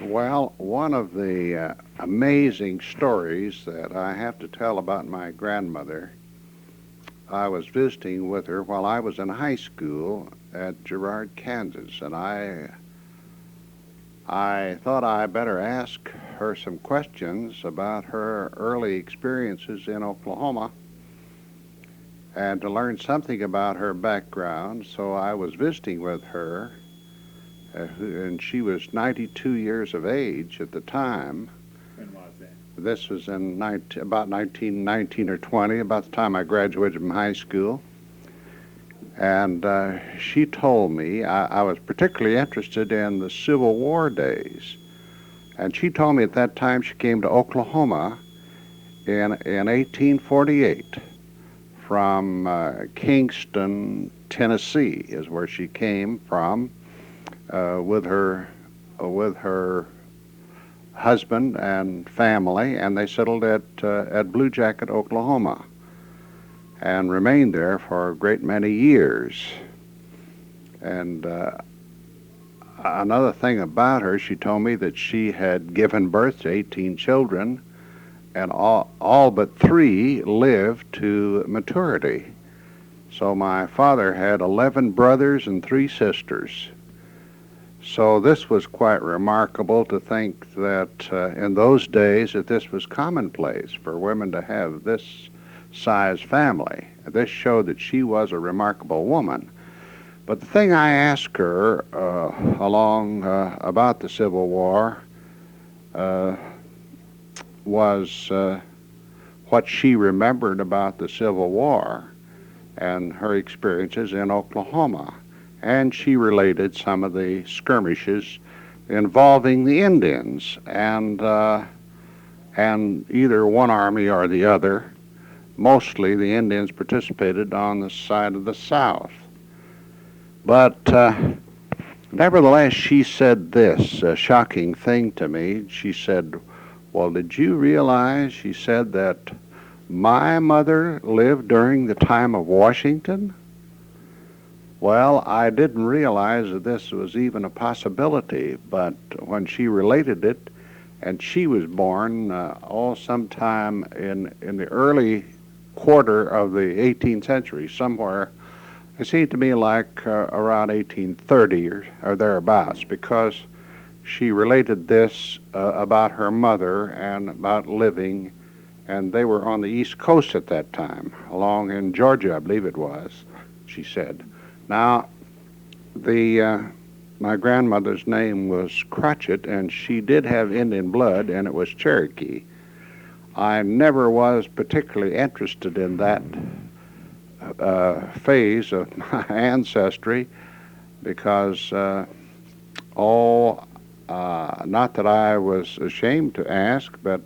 Well, one of the amazing stories that I have to tell about my grandmother, I was visiting with her while I was in high school at Girard, Kansas, and I thought I better ask her some questions about her early experiences in Oklahoma and to learn something about her background. So I was visiting with her, and she was 92 years of age at the time. When was that? This was in about 1919 or 20, about the time I graduated from high school. And she told me, I was particularly interested in the Civil War days. And she told me at that time she came to Oklahoma in 1848 from Kingston, Tennessee, is where she came from with her husband and family, and they settled at Blue Jacket, Oklahoma, and remained there for a great many years. And another thing about her, she told me that she had given birth to 18 children, and all but 3 lived to maturity. So my father had 11 brothers and 3 sisters. So this was quite remarkable to think that in those days that this was commonplace for women to have this size family. This showed that she was a remarkable woman. But the thing I asked her about the Civil War was what she remembered about the Civil War and her experiences in Oklahoma. And she related some of the skirmishes involving the Indians, and either one army or the other mostly the Indians participated on the side of the South. But nevertheless, she said this shocking thing to me. She said, well, did you realize, she said, that my mother lived during the time of Washington? Well, I didn't realize that this was even a possibility, but when she related it, and she was born sometime in the early quarter of the 18th century, somewhere, it seemed to me like around 1830 or thereabouts, because she related this about her mother and about living, and they were on the East Coast at that time, along in Georgia, I believe it was, she said. Now, my grandmother's name was Crotchet, and she did have Indian blood, and it was Cherokee. I never was particularly interested in that phase of my ancestry because, not that I was ashamed to ask, but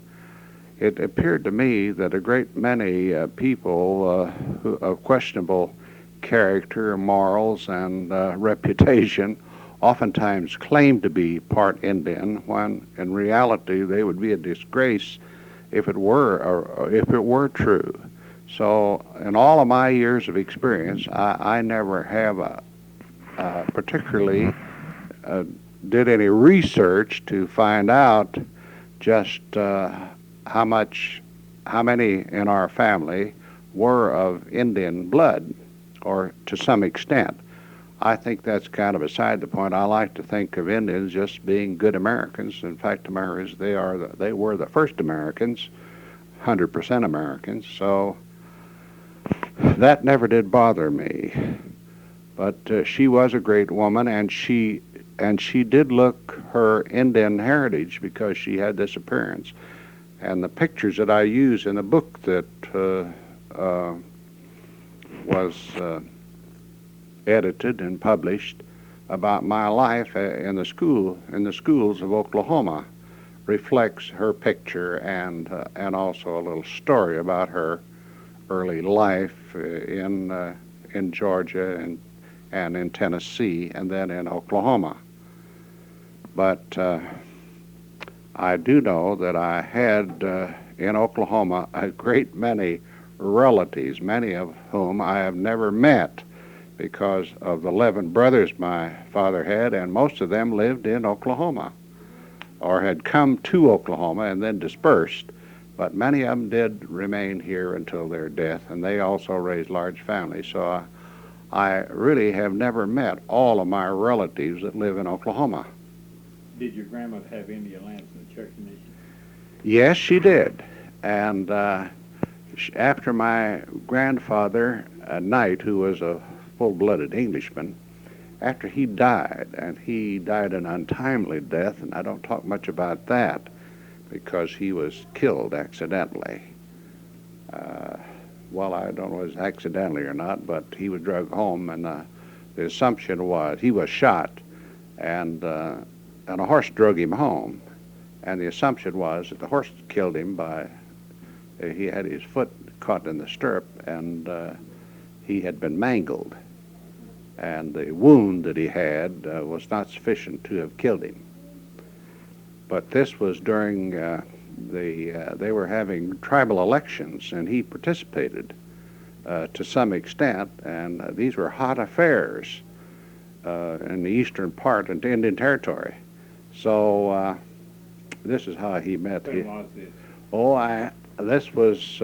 it appeared to me that a great many people of questionable character, morals, and reputation oftentimes claimed to be part Indian, when in reality they would be a disgrace if it were true. So, in all of my years of experience, I never have particularly did any research to find out just how many in our family were of Indian blood, or to some extent. I think that's kind of beside the point. I like to think of Indians just being good Americans. In fact, they were the first Americans, 100% Americans. So that never did bother me. But she was a great woman, and she did look her Indian heritage because she had this appearance. And the pictures that I use in the book that was edited and published about my life in the schools of Oklahoma reflects her picture, and also a little story about her early life in Georgia and in Tennessee, and then in Oklahoma. But I do know that I had in Oklahoma a great many relatives, many of whom I have never met because of the 11 brothers my father had, and most of them lived in Oklahoma or had come to Oklahoma and then dispersed. But many of them did remain here until their death, and they also raised large families. So I really have never met all of my relatives that live in Oklahoma. Did your grandmother have Indian lands in the Cherokee Nation? Yes, she did. And after my grandfather, Knight, who was a full-blooded Englishman, after he died, and he died an untimely death, and I don't talk much about that because he was killed accidentally. Well, I don't know if it was accidentally or not, but he was dragged home, and the assumption was he was shot, and a horse drug him home. And the assumption was that the horse killed him he had his foot caught in the stirrup, and he had been mangled. And the wound that he had was not sufficient to have killed him. But this was during they were having tribal elections, and he participated to some extent, and these were hot affairs in the eastern part of Indian Territory. So this is how he met. When was this? This was,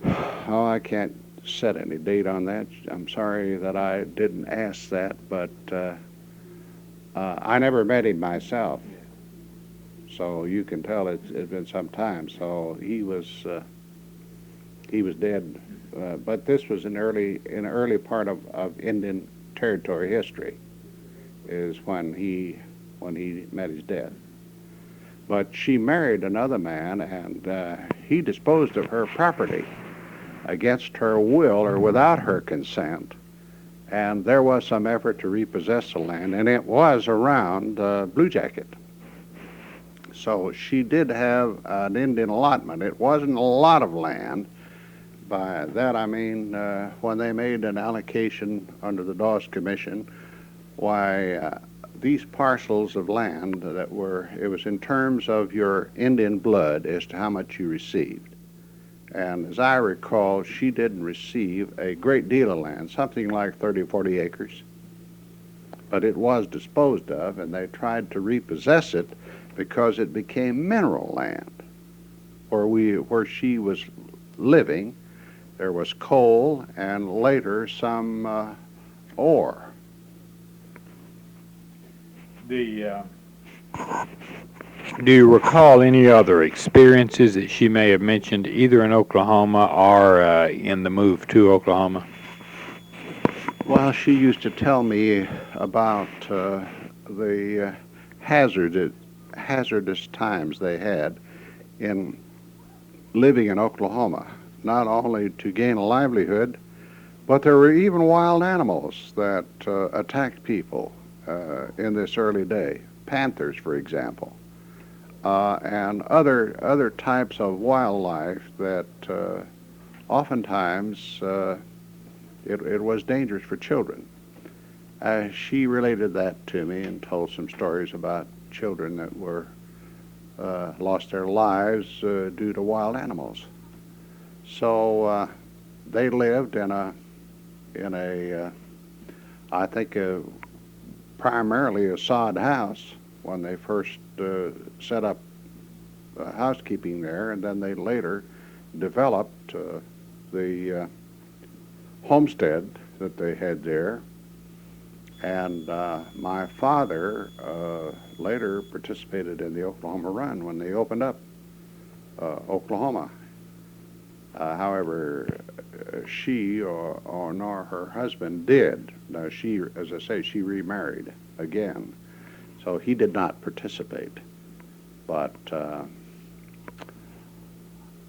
I can't set any date on that. I'm sorry that I didn't ask that, but I never met him myself. So you can tell it's been some time. So he was dead. But this was in an early part of Indian Territory history, is when he met his death. But she married another man, and he disposed of her property against her will or without her consent. And there was some effort to repossess the land, and it was around Blue Jacket. So she did have an Indian allotment. It wasn't a lot of land. By that I mean when they made an allocation under the Dawes Commission, why these parcels of land that were, it was in terms of your Indian blood as to how much you received. And as I recall, she didn't receive a great deal of land, something like 30 or 40 acres. But it was disposed of, and they tried to repossess it because it became mineral land. Where she was living, there was coal and later some ore. Do you recall any other experiences that she may have mentioned either in Oklahoma or in the move to Oklahoma? Well, she used to tell me about the hazardous times they had in living in Oklahoma, not only to gain a livelihood, but there were even wild animals that attacked people in this early day, panthers, for example, and other types of wildlife that oftentimes it was dangerous for children. She related that to me and told some stories about children that were lost their lives due to wild animals. So they lived in a I think primarily a sod house when they first set up housekeeping there, and then they later developed the homestead that they had there. And my father later participated in the Oklahoma Run when they opened up Oklahoma. However, she or nor her husband did. Now she, as I say, she remarried again, so he did not participate. But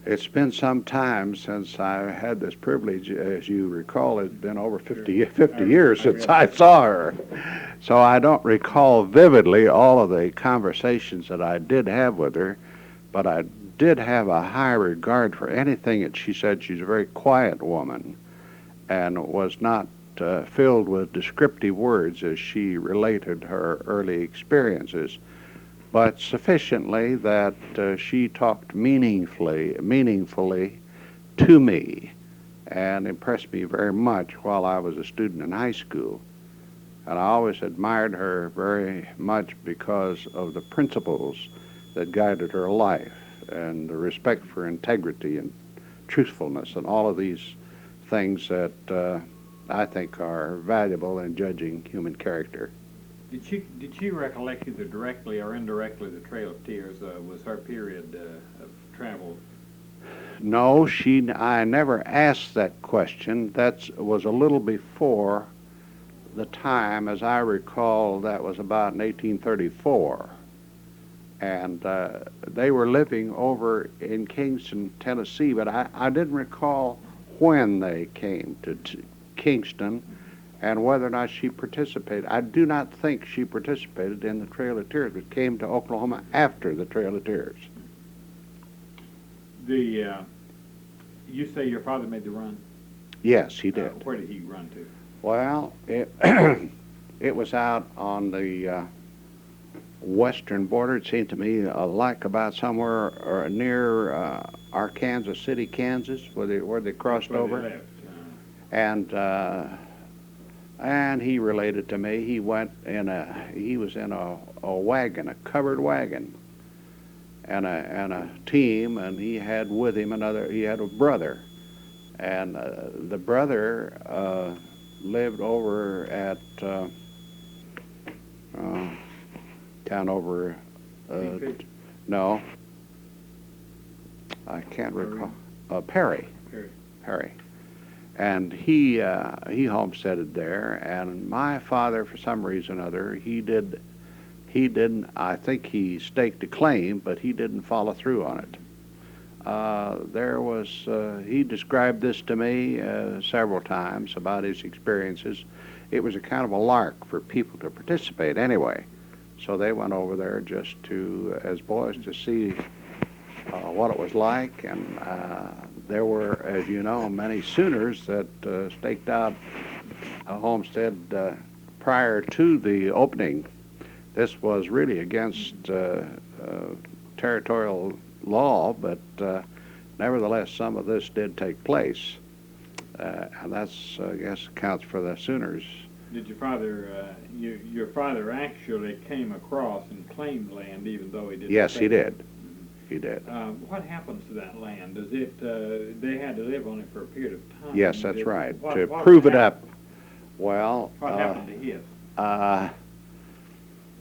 it's been some time since I had this privilege. As you recall, it's been over 50 years since I saw her. So I don't recall vividly all of the conversations that I did have with her, but I did have a high regard for anything that she said. She's a very quiet woman and was not filled with descriptive words as she related her early experiences, but sufficiently that she talked meaningfully to me and impressed me very much while I was a student in high school. And I always admired her very much because of the principles that guided her life and the respect for integrity and truthfulness and all of these things that I think are valuable in judging human character. Did she recollect either directly or indirectly the Trail of Tears? Was her period of travel? No, I never asked that question. That was a little before the time, as I recall, that was about in 1834. And they were living over in Kingston, Tennessee, but I didn't recall when they came to Kingston and whether or not she participated. I do not think she participated in the Trail of Tears, but came to Oklahoma after the Trail of Tears. You say your father made the run? Yes, he did. Where did he run to? Well, it was out on the western border. It seemed to me like about somewhere or near Arkansas City, Kansas, where they crossed over. They left. And he related to me. He was in a wagon, a covered wagon, and a team, and he had with him he had a brother, and the brother lived over at down over no, I can't recall. Perry. And he homesteaded there, and my father, for some reason or other, he didn't, I think he staked a claim, but he didn't follow through on it. He described this to me several times about his experiences. It was a kind of a lark for people to participate anyway. So they went over there just to, as boys, to see what it was like. And there were, as you know, many Sooners that staked out a homestead prior to the opening. This was really against territorial law, but nevertheless, some of this did take place. And that's, I guess, accounts for the Sooners. Did your father, your father actually came across and claimed land, even though he didn't? Yes, he did. He did. What happens to that land? Does it? They had to live on it for a period of time. Yes, that's right. To What prove it happened? up, well, What happened to his?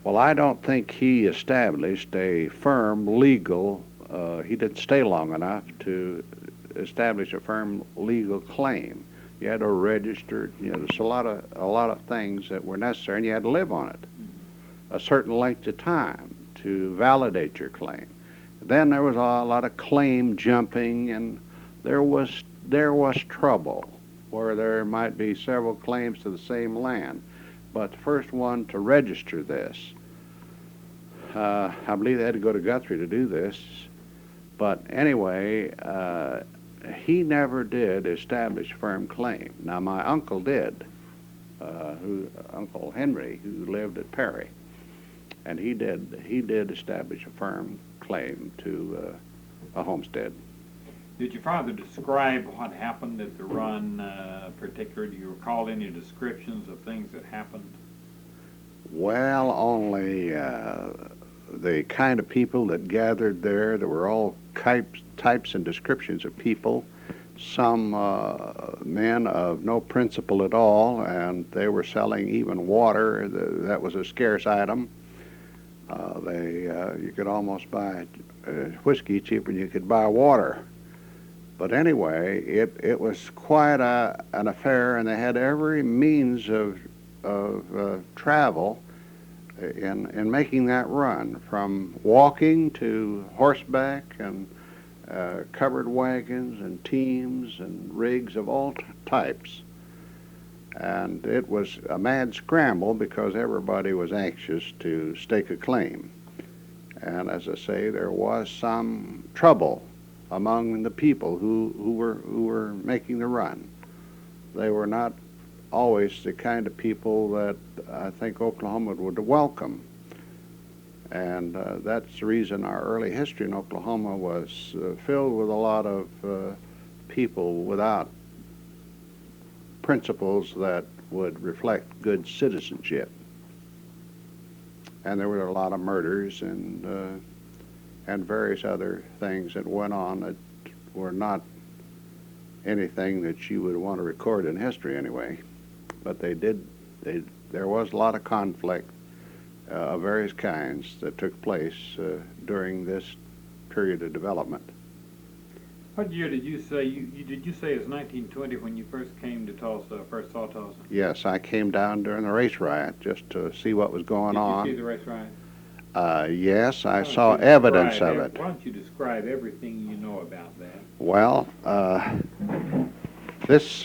well, I don't think he established a firm legal. He didn't stay long enough to establish a firm legal claim. You had to register. You know, there's a lot of things that were necessary, and you had to live on it a certain length of time to validate your claim. Then there was a lot of claim jumping, and there was trouble where there might be several claims to the same land. But the first one to register this, I believe they had to go to Guthrie to do this. But anyway, he never did establish firm claim. Now my uncle did, Uncle Henry, who lived at Perry, and he did establish a firm claim to a homestead. Did your father describe what happened at the run, particularly? Do you recall any descriptions of things that happened? Well, only the kind of people that gathered there. There were all types and descriptions of people. Some men of no principle at all, and they were selling even water. That was a scarce item. You could almost buy whiskey cheaper than you could buy water. But anyway, it was quite an affair, and they had every means of travel in making that run, from walking to horseback and covered wagons and teams and rigs of all types. And it was a mad scramble because everybody was anxious to stake a claim. And as I say, there was some trouble among the people who were making the run. They were not always the kind of people that I think Oklahoma would welcome. And that's the reason our early history in Oklahoma was filled with a lot of people without principles that would reflect good citizenship. And there were a lot of murders and various other things that went on that were not anything that you would want to record in history anyway. But there was a lot of conflict of various kinds that took place during this period of development. What year did you say? Did you say it was 1920 when you first came to Tulsa, first saw Tulsa? Yes, I came down during the race riot just to see what was going on. Did you see the race riot? Yes, I saw evidence of it. Why don't you describe everything you know about that? Well, this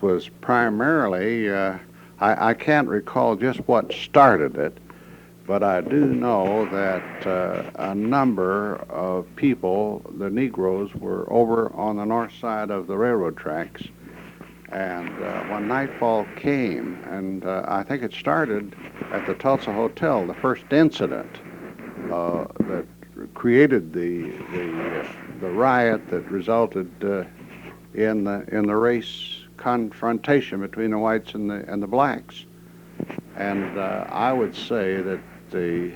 was primarily, I can't recall just what started it, but I do know that a number of people, the Negroes, were over on the north side of the railroad tracks. And when nightfall came, and I think it started at the Tulsa Hotel, the first incident that created the riot that resulted in the race confrontation between the whites and the blacks. And I would say that the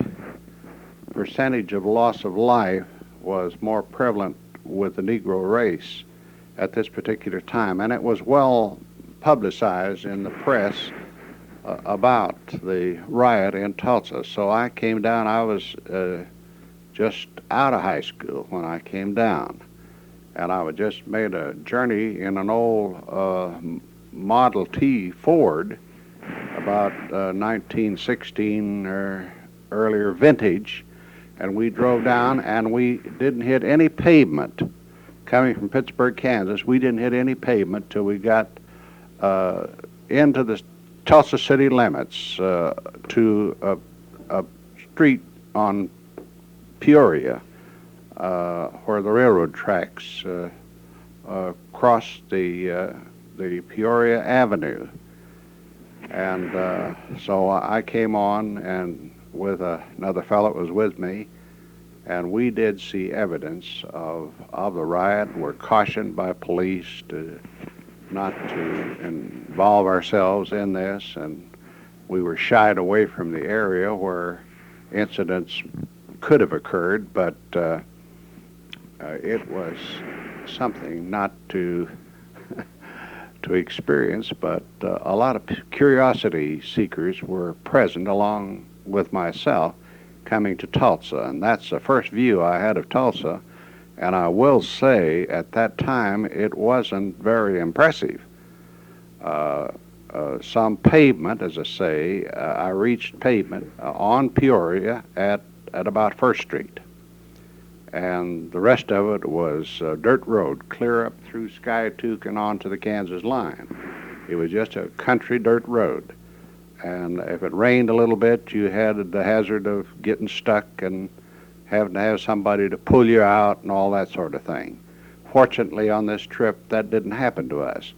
percentage of loss of life was more prevalent with the Negro race at this particular time, and it was well publicized in the press about the riot in Tulsa. So I came down. I was just out of high school when I came down, and I had just made a journey in an old Model T Ford, about 1916 or earlier vintage, and we drove down, and we didn't hit any pavement. Coming from Pittsburgh, Kansas, we didn't hit any pavement till we got into the Tulsa city limits to a street on Peoria where the railroad tracks cross the Peoria Avenue. And so I came on, and with another fellow that was with me, and we did see evidence of the riot. We're cautioned by police not to involve ourselves in this, and we were shied away from the area where incidents could have occurred, but it was something not to to experience, but a lot of curiosity seekers were present along with myself coming to Tulsa, and that's the first view I had of Tulsa. And I will say, at that time, it wasn't very impressive. Some pavement, as I say, I reached pavement on Peoria at about 1st Street. And the rest of it was dirt road, clear up through Skytook and on to the Kansas line. It was just a country dirt road. And if it rained a little bit, you had the hazard of getting stuck and having to have somebody to pull you out and all that sort of thing. Fortunately, on this trip, that didn't happen to us.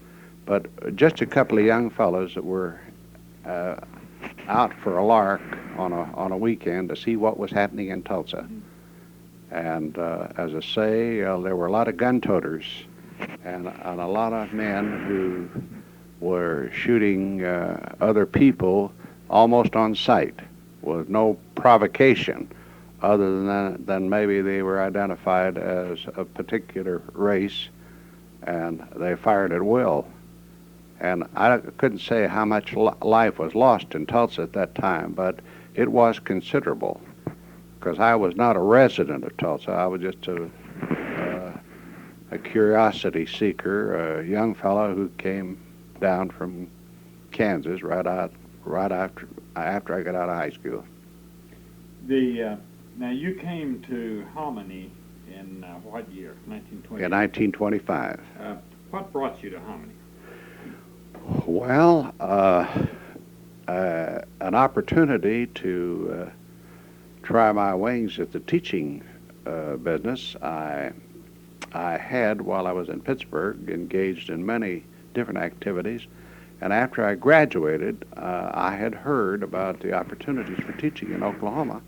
But just a couple of young fellows that were out for a lark on a weekend to see what was happening in Tulsa. And as I say, there were a lot of gun toters and a lot of men who were shooting other people almost on sight with no provocation, other than maybe they were identified as a particular race, and they fired at will. And I couldn't say how much life was lost in Tulsa at that time, but it was considerable, because I was not a resident of Tulsa. I was just a curiosity seeker, a young fellow who came down from Kansas right after I got out of high school. Now you came to Hominy in what year? 1920. In 1925. What brought you to Hominy? Well, an opportunity to try my wings at the teaching business. I had, while I was in Pittsburgh, engaged in many different activities, and after I graduated, I had heard about the opportunities for teaching in Oklahoma.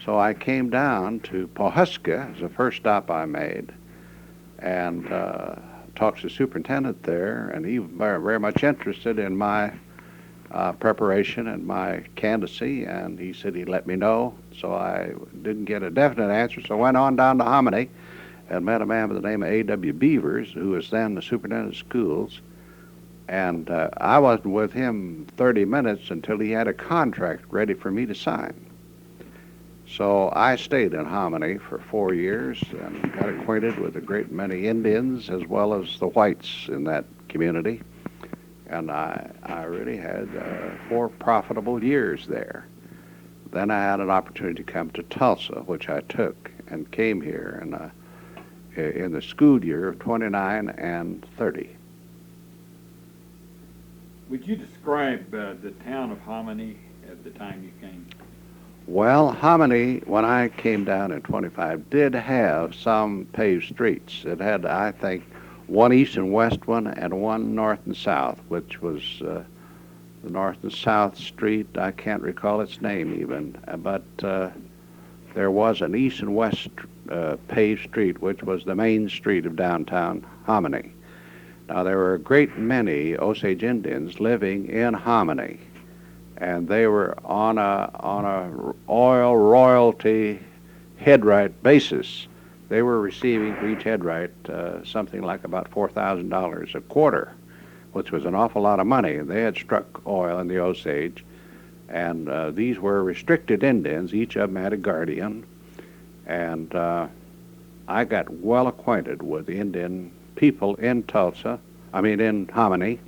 So I came down to Pawhuska as the first stop I made, and talked to the superintendent there, and he was very, very much interested in my preparation and my candidacy, and he said he'd let me know. So I didn't get a definite answer, so I went on down to Hominy and met a man by the name of A.W. Beavers, who was then the superintendent of schools. And I wasn't with him 30 minutes until he had a contract ready for me to sign. So I stayed in Hominy for 4 years and got acquainted with a great many Indians as well as the whites in that community. And I really had 4 profitable years there. Then I had an opportunity to come to Tulsa, which I took, and came here in the school year of 29 and 30. Would you describe the town of Hominy at the time you came? Well, Hominy, when I came down in 25, did have some paved streets. It had, I think, one east and west one and one north and south, which was the north and south street. I can't recall its name even, but there was an east and west paved street, which was the main street of downtown Hominy. Now, there were a great many Osage Indians living in Hominy, and they were on a oil royalty headright basis. They were receiving for each headright something like about $4,000 a quarter, which was an awful lot of money. They had struck oil in the Osage, and these were restricted Indians. Each of them had a guardian, and I got well acquainted with the Indian people in in Hominy,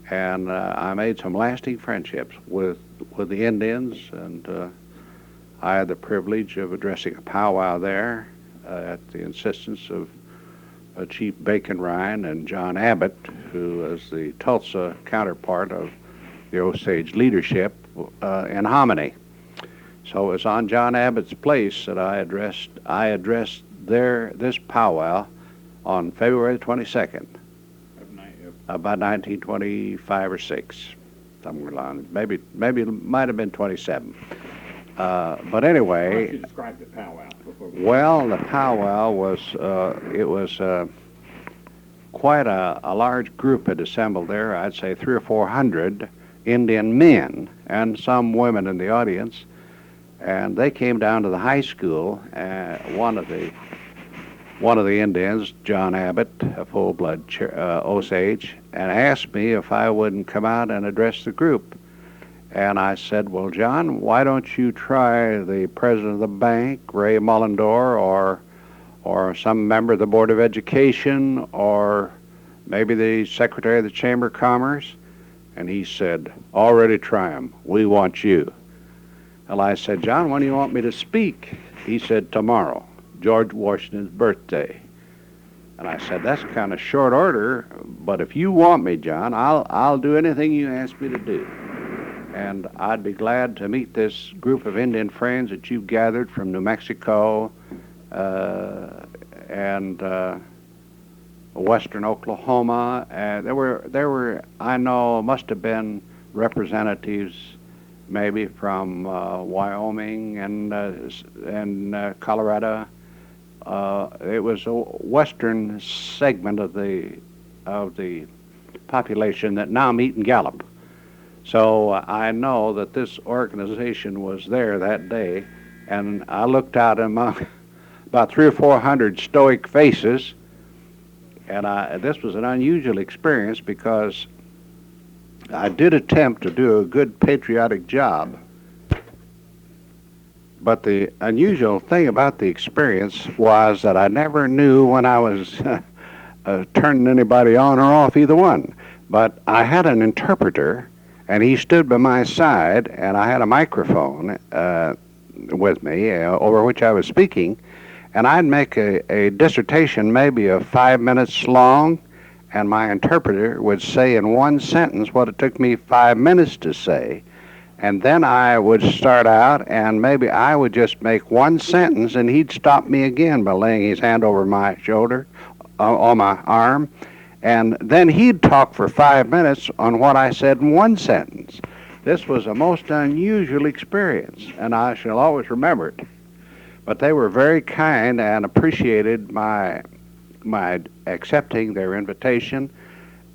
and I made some lasting friendships with the Indians, and I had the privilege of addressing a powwow there at the insistence of Chief Bacon Ryan and John Abbott, who was the Tulsa counterpart of the the Osage leadership in Hominy. So it was on John Abbott's place that I addressed this powwow on February 22nd, about 1925 or 6, somewhere along. Maybe it might have been 27. But anyway. Why don't you describe the powwow before we... Well, the powwow was quite a large group had assembled there. I'd say 300 or 400 Indian men and some women in the audience, and they came down to the high school. One of the Indians, John Abbott, a full-blood Osage, and asked me if I wouldn't come out and address the group. And I said, well, John, why don't you try the president of the bank, Ray Mullendore, or some member of the Board of Education, or maybe the Secretary of the Chamber of Commerce? And he said, already try him. We want you. Well, I said, John, when do you want me to speak? He said, tomorrow, George Washington's birthday. And I said, that's kind of short order, but if you want me, John, I'll do anything you ask me to do. And I'd be glad to meet this group of Indian friends that you've gathered from New Mexico and western Oklahoma. There were, I know, must have been representatives maybe from Wyoming and Colorado. It was a western segment of the population that now meet in Gallup. So I know that this organization was there that day, and I looked out among about 300 or 400 stoic faces, and this was an unusual experience because I did attempt to do a good patriotic job, but the unusual thing about the experience was that I never knew when I was turning anybody on or off, either one. But I had an interpreter, and he stood by my side, and I had a microphone with me over which I was speaking, and I'd make a dissertation maybe of 5 minutes long, and my interpreter would say in one sentence what it took me 5 minutes to say, and then I would start out, and maybe I would just make one sentence, and he'd stop me again by laying his hand over my shoulder, on my arm, and then he'd talk for 5 minutes on what I said in one sentence. This was a most unusual experience, and I shall always remember it. But they were very kind and appreciated my accepting their invitation.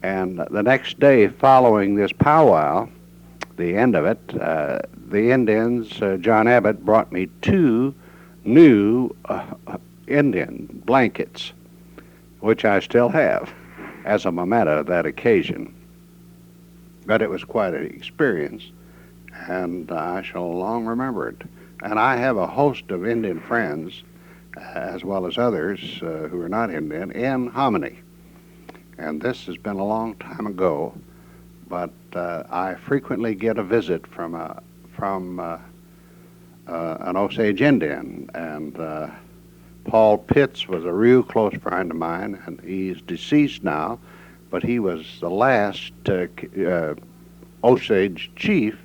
And the next day following this powwow, the end of it, the Indians, John Abbott brought me 2 new Indian blankets, which I still have as a memento of that occasion. But it was quite an experience, and I shall long remember it. And I have a host of Indian friends, as well as others who are not Indian, in Hominy. And this has been a long time ago, but I frequently get a visit from an Osage Indian, and Paul Pitts was a real close friend of mine, and he's deceased now, but he was the last Osage chief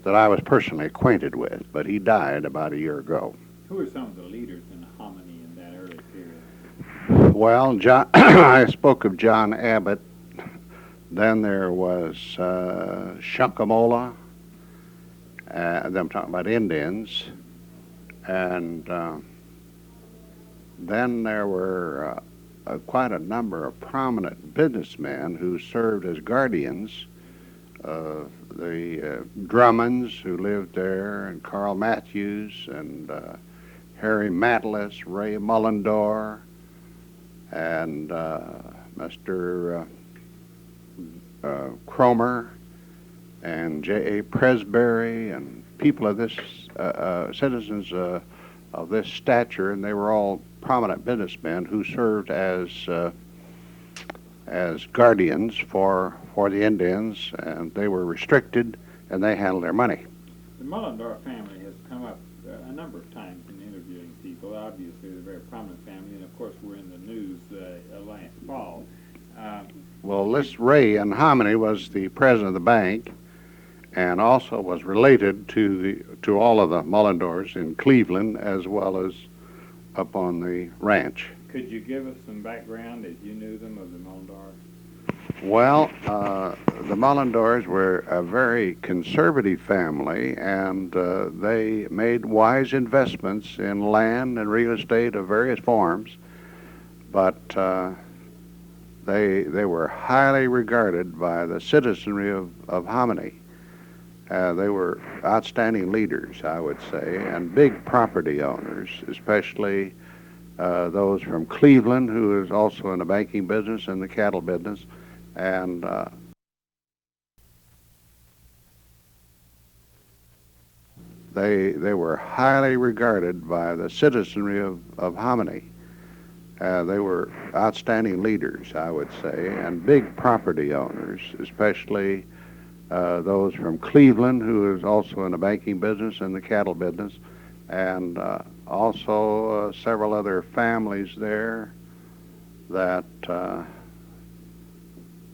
that I was personally acquainted with, but he died about a year ago. Who were some of the leaders in Hominy in that early period? Well, I spoke of John Abbott. Then there was Shunkamola, I'm talking about Indians, and then there were quite a number of prominent businessmen who served as guardians of the Drummonds who lived there, and Carl Matthews, and Harry Matlis, Ray Mullendore, and Mr. Cromer, and J.A. Presbury, and people of this, citizens of this stature, and they were all prominent businessmen who served as guardians for the Indians, and they were restricted, and they handled their money. The Mullendore family has come up a number of times in interviewing people. Obviously, they're a very prominent family, and of course, we're in the news last fall. Well, this Ray in Hominy was the president of the bank, and also was related to all of the Mullendors in Cleveland as well as up on the ranch. Could you give us some background as you knew them of the Mullendors? Well, the Mullendors were a very conservative family, and they made wise investments in land and real estate of various forms, but they were highly regarded by the citizenry of Hominy. They were outstanding leaders, I would say, and big property owners, especially those from Cleveland, who is also in the banking business and the cattle business. And they were highly regarded by the citizenry of Hominy. They were outstanding leaders, I would say, and big property owners, especially those from Cleveland, who is also in the banking business and the cattle business, and also several other families there that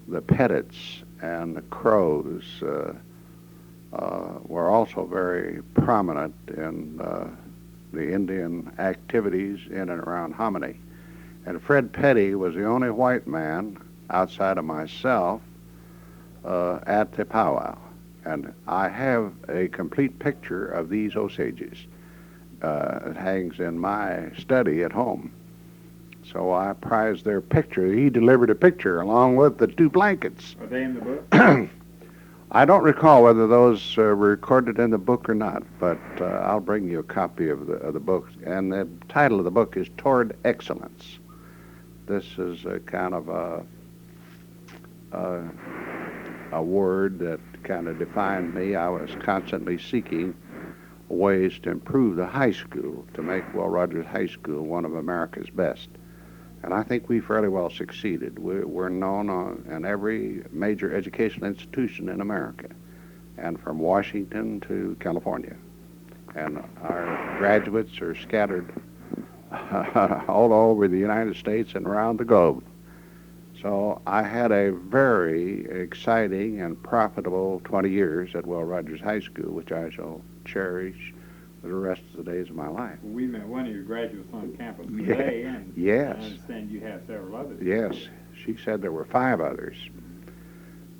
the Pettits and the Crows were also very prominent in the Indian activities in and around Hominy. And Fred Petty was the only white man outside of myself at the powwow. And I have a complete picture of these Osages. It hangs in my study at home. So I prized their picture. He delivered a picture along with the 2 blankets. Are they in the book? I don't recall whether those were recorded in the book or not, but I'll bring you a copy of the book. And the title of the book is Toward Excellence. This is a kind of a word that kind of defined me. I was constantly seeking ways to improve the high school, to make Will Rogers High School one of America's best. And I think we fairly well succeeded. We're known in every major educational institution in America, and from Washington to California. And our graduates are scattered all over the United States and around the globe. So I had a very exciting and profitable 20 years at Will Rogers High School, which I shall cherish for the rest of the days of my life. We met one of your graduates on campus today, and yes. I understand you have several others. Yes, she said there were 5 others.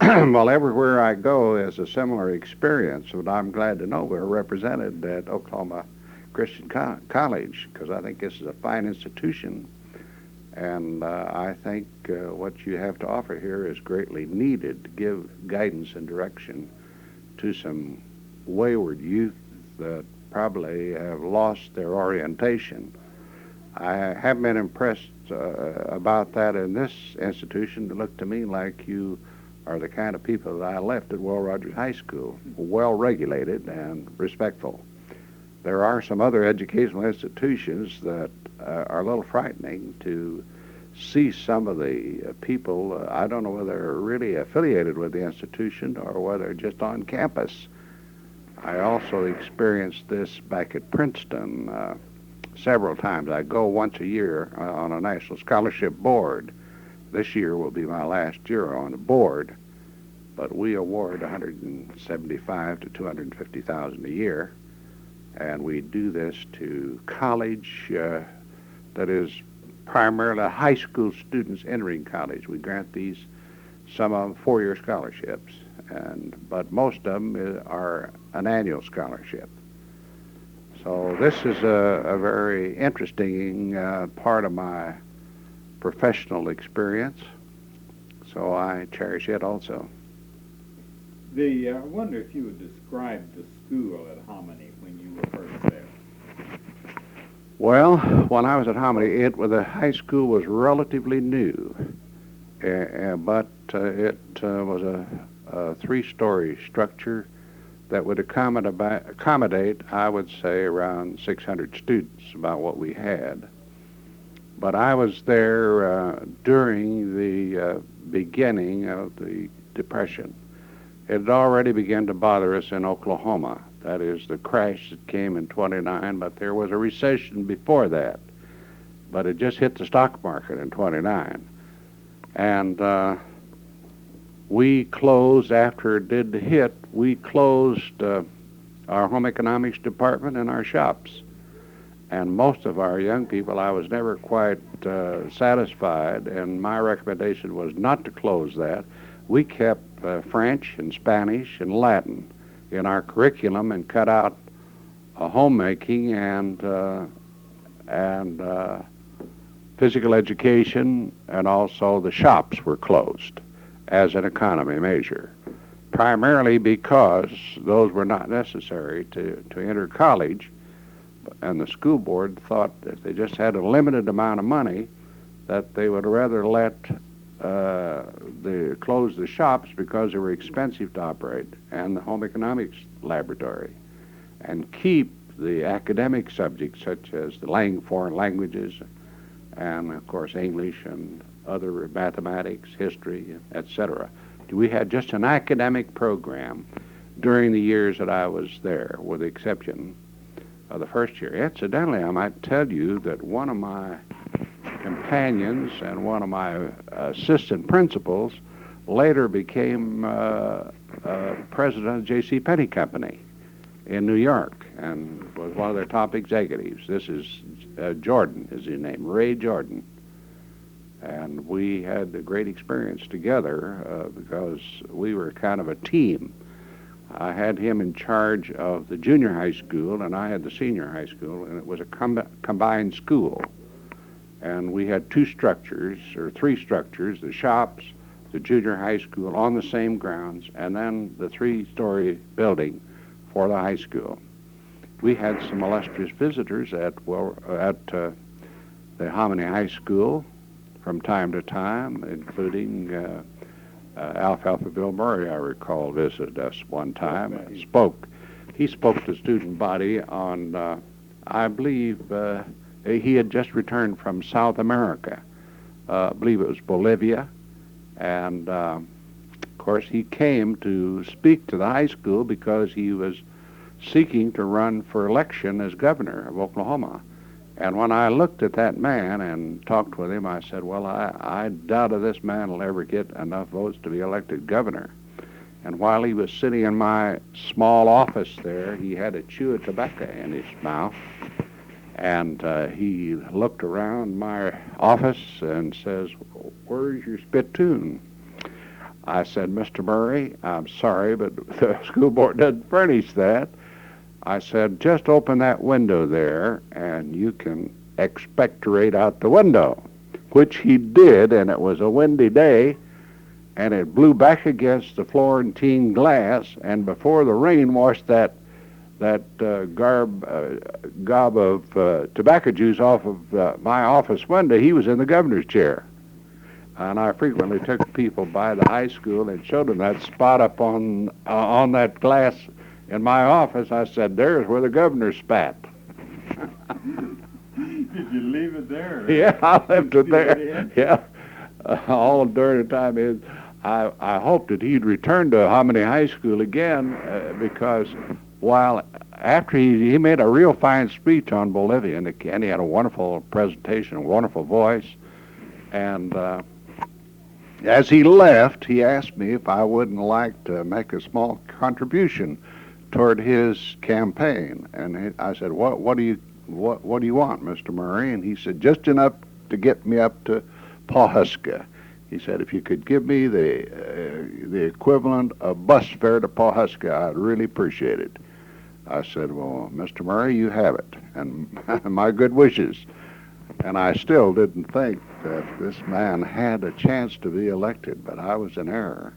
Well, everywhere I go is a similar experience, but I'm glad to know we're represented at Oklahoma Christian College, because I think this is a fine institution, and I think what you have to offer here is greatly needed to give guidance and direction to some wayward youth that probably have lost their orientation. I have been impressed about that in this institution. It looked to me like you are the kind of people that I left at Will Rogers High School, well-regulated and respectful. There are some other educational institutions that are a little frightening to see some of the people. I don't know whether they're really affiliated with the institution or whether they're just on campus. I also experienced this back at Princeton several times. I go once a year on a National Scholarship Board. This year will be my last year on the board, but we award $175,000 to $250,000 a year, and we do this to college that is primarily high school students entering college. We grant these, some of them, 4-year scholarships, but most of them are an annual scholarship. So this is a very interesting part of my professional experience, so I cherish it also. I wonder if you would describe the school at Hominy when you were first there. Well, when I was at Hominy, the high school was relatively new, but it was a 3-story structure that would accommodate, I would say, around 600 students, about what we had. But I was there during the beginning of the Depression. It had already begun to bother us in Oklahoma. That is, the crash that came in '29, but there was a recession before that. But it just hit the stock market in '29. And we closed, after it did the hit, we closed our home economics department and our shops. And most of our young people, I was never quite satisfied, and my recommendation was not to close that. We kept French and Spanish and Latin in our curriculum and cut out homemaking and physical education, and also the shops were closed as an economy measure, primarily because those were not necessary to enter college, and the school board thought if they just had a limited amount of money that they would rather let close the shops because they were expensive to operate, and the home economics laboratory, and keep the academic subjects such as the foreign languages and, of course, English and other mathematics, history, etc. We had just an academic program during the years that I was there, with the exception of the first year. Incidentally, I might tell you that one of my companions and one of my assistant principals later became president of J.C. Penney Company in New York and was one of their top executives. This is Jordan is his name, Ray Jordan. And we had a great experience together because we were kind of a team. I had him in charge of the junior high school, and I had the senior high school, and it was a combined school. And we had two structures, or three structures, the shops, the junior high school on the same grounds, and then the three-story building for the high school. We had some illustrious visitors at the Hominy High School from time to time, including Alfalfa Bill Murray, I recall, visited us one time and spoke. He spoke to the student body on, I believe, he had just returned from South America. I believe it was Bolivia. And, of course, he came to speak to the high school because he was seeking to run for election as governor of Oklahoma. And when I looked at that man and talked with him, I said, well, I doubt if this man will ever get enough votes to be elected governor. And while he was sitting in my small office there, he had a chew of tobacco in his mouth. And he looked around my office and says, where's your spittoon? I said, Mr. Murray, I'm sorry, but the school board doesn't furnish that. I said, just open that window there, and you can expectorate out the window, which he did, and it was a windy day, and it blew back against the Florentine glass, and before the rain washed that gob of tobacco juice off of my office window, he was in the governor's chair. And I frequently took people by the high school and showed them that spot up on that glass in my office. I said, there's where the governor spat. Did you leave it there? Yeah, I left it there. Yeah. All during the time I hoped that he'd return to Hominy High School again because after he made a real fine speech on Bolivia, and he had a wonderful presentation, a wonderful voice, and as he left, he asked me if I wouldn't like to make a small contribution toward his campaign. And I said, what do you want, Mr. Murray? And he said, just enough to get me up to Pawhuska. He said, if you could give me the equivalent of bus fare to Pawhuska, I'd really appreciate it. I said, well, Mr. Murray, you have it, and my good wishes. And I still didn't think that this man had a chance to be elected, but I was in error.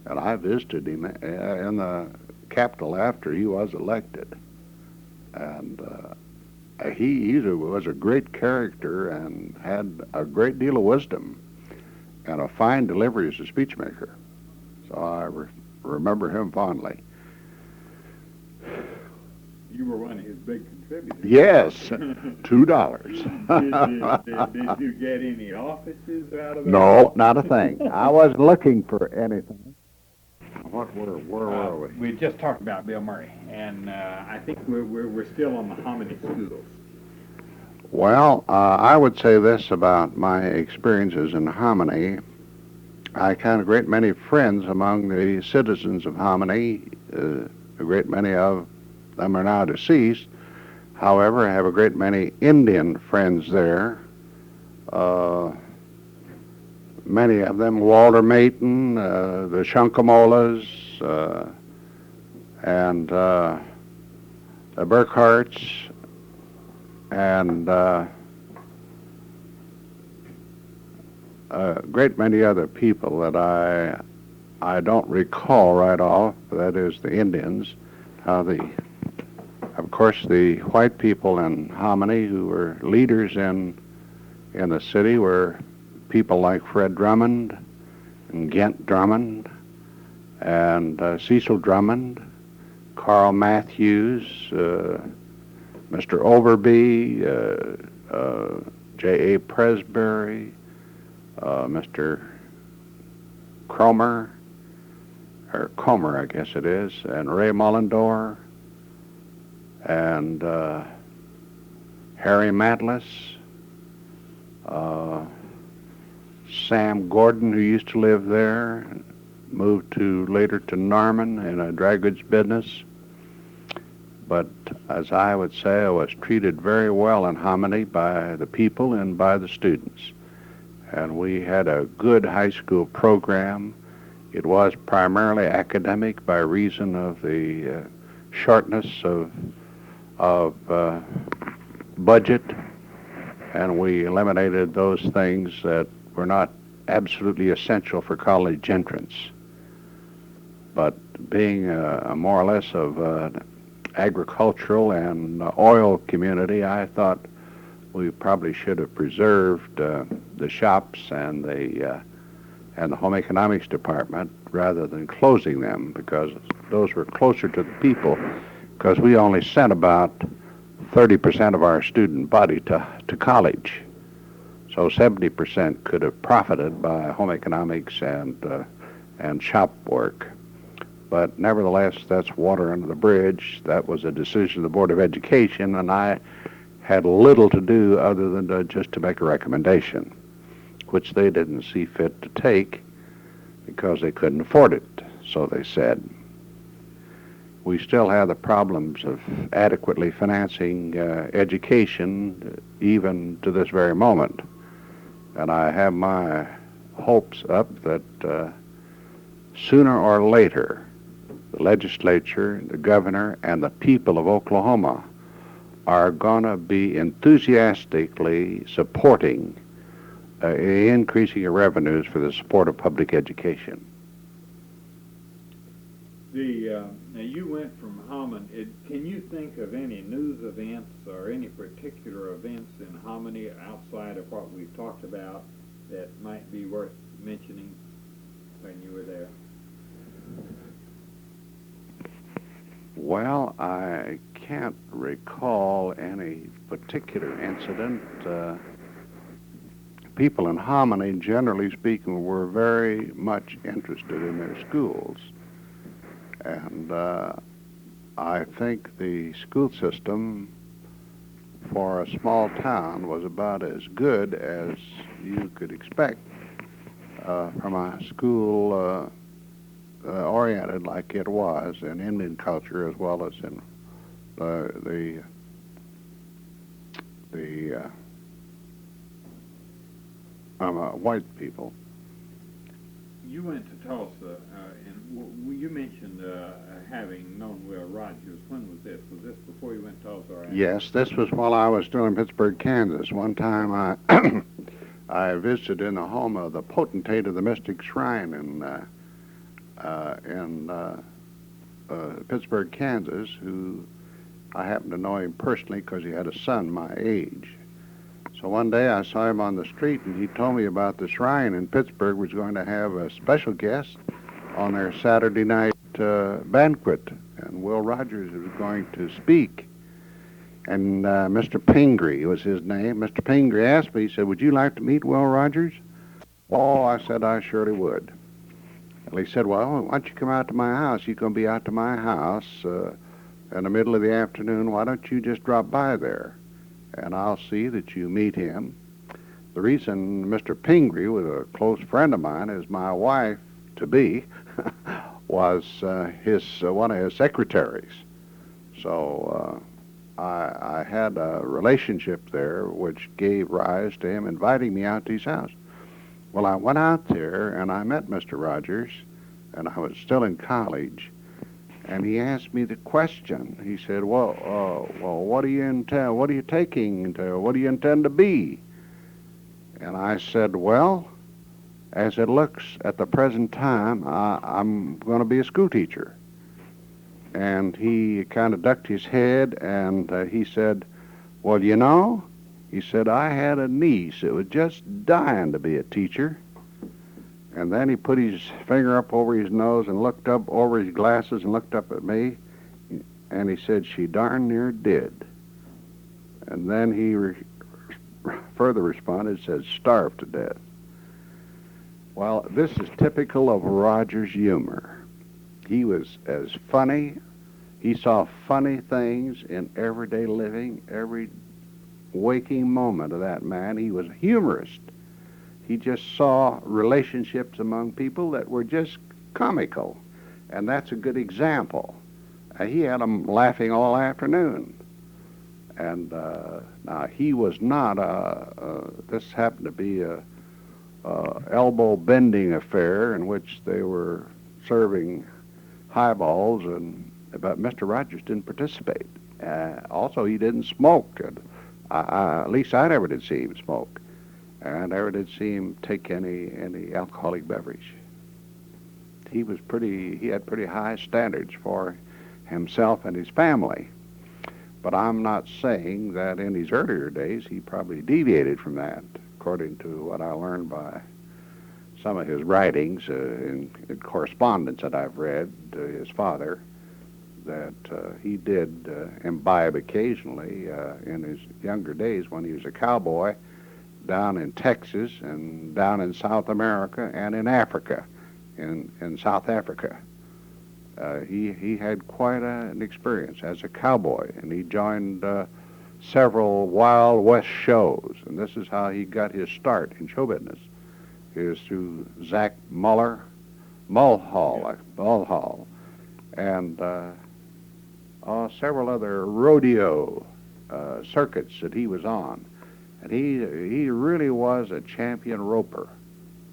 And I visited him in the Capitol after he was elected. And he was a great character and had a great deal of wisdom and a fine delivery as a speechmaker. So I remember him fondly. You were one of his big contributors. Yes, $2. Did you get any offices out of that? No, not a thing. I wasn't looking for anything. Where were we? We just talked about Bill Murray, and I think we're still on the Hominy schools. Well, I would say this about my experiences in Hominy. I count a great many friends among the citizens of Hominy. A great many of them are now deceased. However, I have a great many Indian friends there. Many of them, Walter Mayton, the Shunkamolas, and the Burkharts, and a great many other people that I don't recall right off. That is the Indians. Of course, the white people in Hominy who were leaders in the city were people like Fred Drummond and Gent Drummond and Cecil Drummond, Carl Matthews, Mr. Overby, J.A. Presbury, Mr. Comer, I guess it is, and Ray Mullendore, and Harry Matlis, Sam Gordon, who used to live there, moved later to Norman in a dry goods business. But as I would say, I was treated very well in Hominy by the people and by the students. And we had a good high school program. It was primarily academic by reason of the shortness of budget, and we eliminated those things that were not absolutely essential for college entrance. But being more or less of an agricultural and oil community, I thought we probably should have preserved the shops and the home economics department rather than closing them, because those were closer to the people, because we only sent about 30% of our student body to college. So 70% could have profited by home economics and shop work. But nevertheless, that's water under the bridge. That was a decision of the Board of Education, and I had little to do other than just to make a recommendation, which they didn't see fit to take because they couldn't afford it, so they said. We still have the problems of adequately financing education even to this very moment. And I have my hopes up that sooner or later, the legislature, the governor, and the people of Oklahoma are going to be enthusiastically supporting increasing of revenues for the support of public education. Now you went from Hominy. Can you think of any news events or any particular events in Hominy outside of what we've talked about that might be worth mentioning when you were there? Well, I can't recall any particular incident. People in Hominy, generally speaking, were very much interested in their schools. And I think the school system for a small town was about as good as you could expect from a school oriented like it was in Indian culture as well as in the white people. You went to Tulsa, and you mentioned having known Will Rogers. When was this? Was this before you went to Tulsa? Or after? Yes, this was while I was still in Pittsburgh, Kansas. One time I visited in the home of the potentate of the Mystic Shrine in Pittsburgh, Kansas, who I happened to know him personally because he had a son my age. So one day I saw him on the street, and he told me about the shrine in Pittsburgh was going to have a special guest on their Saturday night banquet, and Will Rogers was going to speak. And Mr. Pingree was his name. Mr. Pingree asked me, he said, "Would you like to meet Will Rogers?" Oh, I said I surely would. And he said, "Well, why don't you come out to my house? You're going to be out to my house in the middle of the afternoon. Why don't you just drop by there? And I'll see that you meet him." The reason Mr. Pingree was a close friend of mine is my wife-to-be was one of his secretaries. So I had a relationship there which gave rise to him inviting me out to his house. Well, I went out there and I met Mr. Rogers, and I was still in college, and he asked me the question. He said, well, what do you intend, what are you taking, what do you intend to be? And I said, well, as it looks at the present time, I'm going to be a school teacher. And he kind of ducked his head, and he said, well, you know, he said, I had a niece that was just dying to be a teacher. And then he put his finger up over his nose and looked up over his glasses and looked up at me, and he said, she darn near did. And then he further responded, said, starved to death. Well, this is typical of Rogers' humor. He was as funny. He saw funny things in everyday living, every waking moment of that man. He was a humorist. He just saw relationships among people that were just comical, and that's a good example. He had them laughing all afternoon. And now he was not this happened to be a elbow-bending affair in which they were serving highballs, but Mr. Rogers didn't participate. Also, he didn't smoke. At least I never did see him smoke, and I never did see him take any alcoholic beverage. He had pretty high standards for himself and his family. But I'm not saying that in his earlier days he probably deviated from that, according to what I learned by some of his writings in correspondence that I've read to his father, that he did imbibe occasionally in his younger days when he was a cowboy down in Texas and down in South America and in Africa, in South Africa. He had quite an experience as a cowboy, and he joined several Wild West shows, and this is how he got his start in show business. It was through Zach Mulhall, and several other rodeo circuits that he was on. And he really was a champion roper,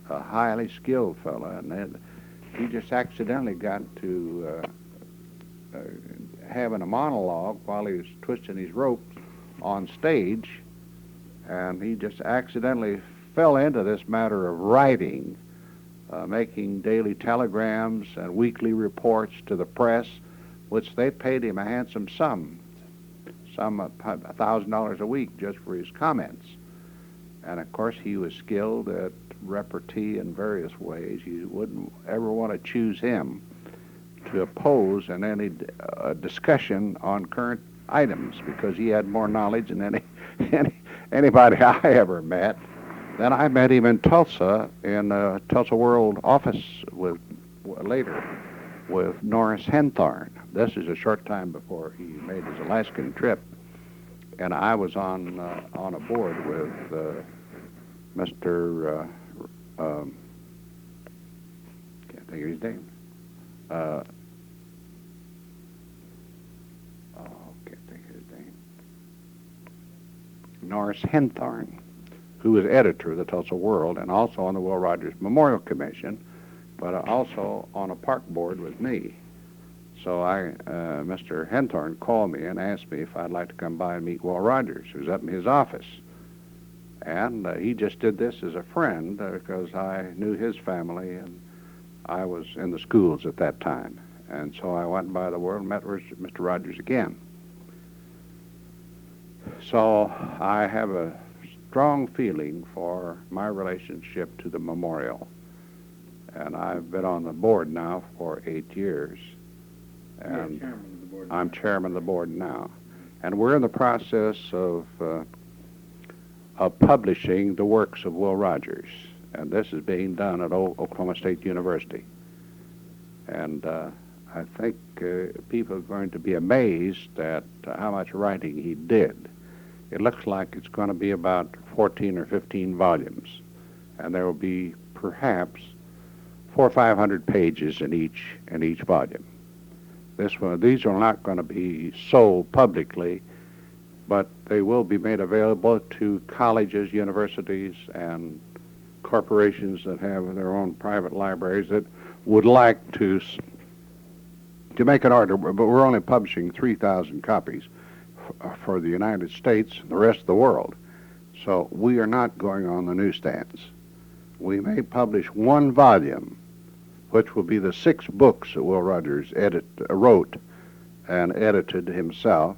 a highly skilled fellow, and he just accidentally got to having a monologue while he was twisting his ropes on stage, and he just accidentally fell into this matter of writing, making daily telegrams and weekly reports to the press, which they paid him a handsome sum, $1,000 a week just for his comments. And of course he was skilled at repartee in various ways. You wouldn't ever want to choose him to oppose in any discussion on current items, because he had more knowledge than anybody I ever met. Then I met him in Tulsa, in the Tulsa World office later with Norris Henthorne. This is a short time before he made his Alaskan trip, and I was on a board with Mr. Can't think of his name. Can't think of his name. Norris Henthorne, who was editor of the Tulsa World and also on the Will Rogers Memorial Commission, but also on a park board with me. So Mr. Henthorne called me and asked me if I'd like to come by and meet Will Rogers, who's up in his office. And he just did this as a friend because I knew his family and I was in the schools at that time. And so I went by the World and met with Mr. Rogers again. So I have a strong feeling for my relationship to the memorial. And I've been on the board now for 8 years. And I'm chairman of the board now. And we're in the process of publishing the works of Will Rogers. And this is being done at Oklahoma State University. And I think people are going to be amazed at how much writing he did. It looks like it's going to be about 14 or 15 volumes, and there will be perhaps 400 or 500 pages in each volume. These are not going to be sold publicly, but they will be made available to colleges, universities, and corporations that have their own private libraries that would like to make an order. But we're only publishing 3,000 copies for the United States and the rest of the world. So we are not going on the newsstands. We may publish one volume, which will be the 6 books that Will Rogers wrote and edited himself,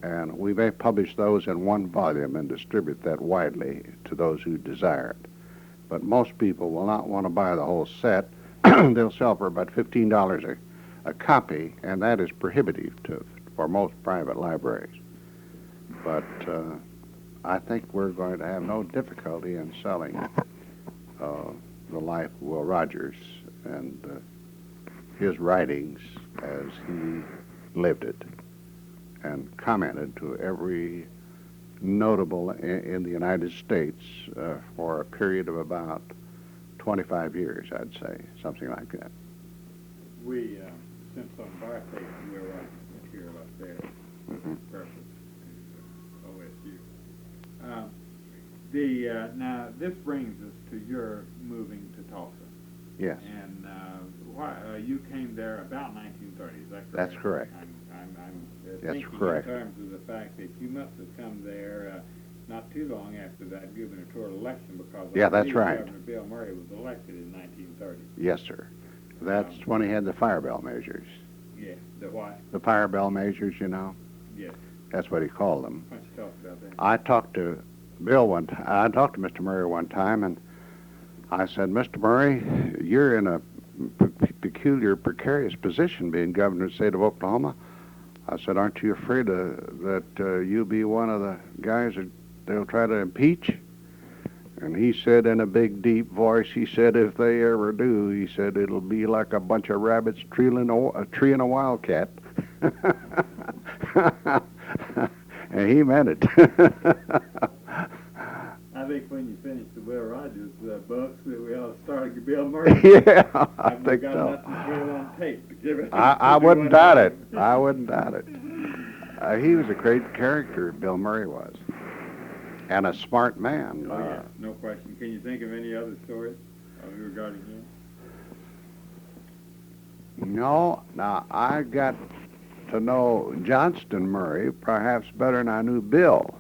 and we may publish those in one volume and distribute that widely to those who desire it. But most people will not want to buy the whole set. They'll sell for about $15 a copy, and that is prohibitive for most private libraries. But I think we're going to have no difficulty in selling the life of Will Rogers and his writings as he lived it and commented to every notable in the United States for a period of about 25 years, I'd say, something like that. We sent some of our tapes to Will Rogers material up there Mm-hmm. purpose to OSU. Now, this brings us to your moving to Tulsa. Yes. And you came there about 1930, is that correct? That's correct. I'm That's thinking correct. in terms of the fact that you must have come there not too long after that gubernatorial election, because Yeah, I that's believe right. Governor Bill Murray was elected in 1930. Yes, sir. That's when he had the fire bell measures. Yeah, the what? The fire bell measures, you know. Yes. That's what he called them. Why don't you talk about that? I talked to Bill one time. I talked to Mr. Murray one time, and I said, Mr. Murray, you're in a peculiar, precarious position being governor of the state of Oklahoma. I said, aren't you afraid that you'll be one of the guys that they'll try to impeach? And he said in a big, deep voice, he said, if they ever do, he said, it'll be like a bunch of rabbits treeing a tree and a wildcat. And he meant it. I think when you finish the Will Rogers books, that we ought to start Bill Murray. Yeah, I I've think got so. nothing to put it on tape to give it. I wouldn't doubt it. I wouldn't doubt it. He was a great character, Bill Murray was, and a smart man. Oh, yeah, no question. Can you think of any other stories regarding him? No. Now, I got to know Johnston Murray perhaps better than I knew Bill,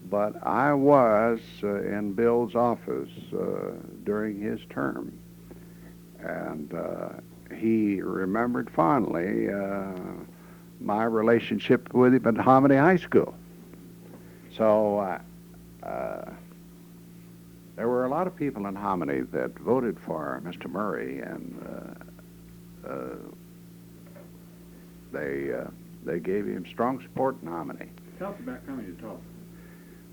but I was in Bill's office during his term, and he remembered fondly my relationship with him at Hominy High School. So there were a lot of people in Hominy that voted for Mr. Murray, and they gave him strong support in Hominy. Tell us about coming to Tulsa.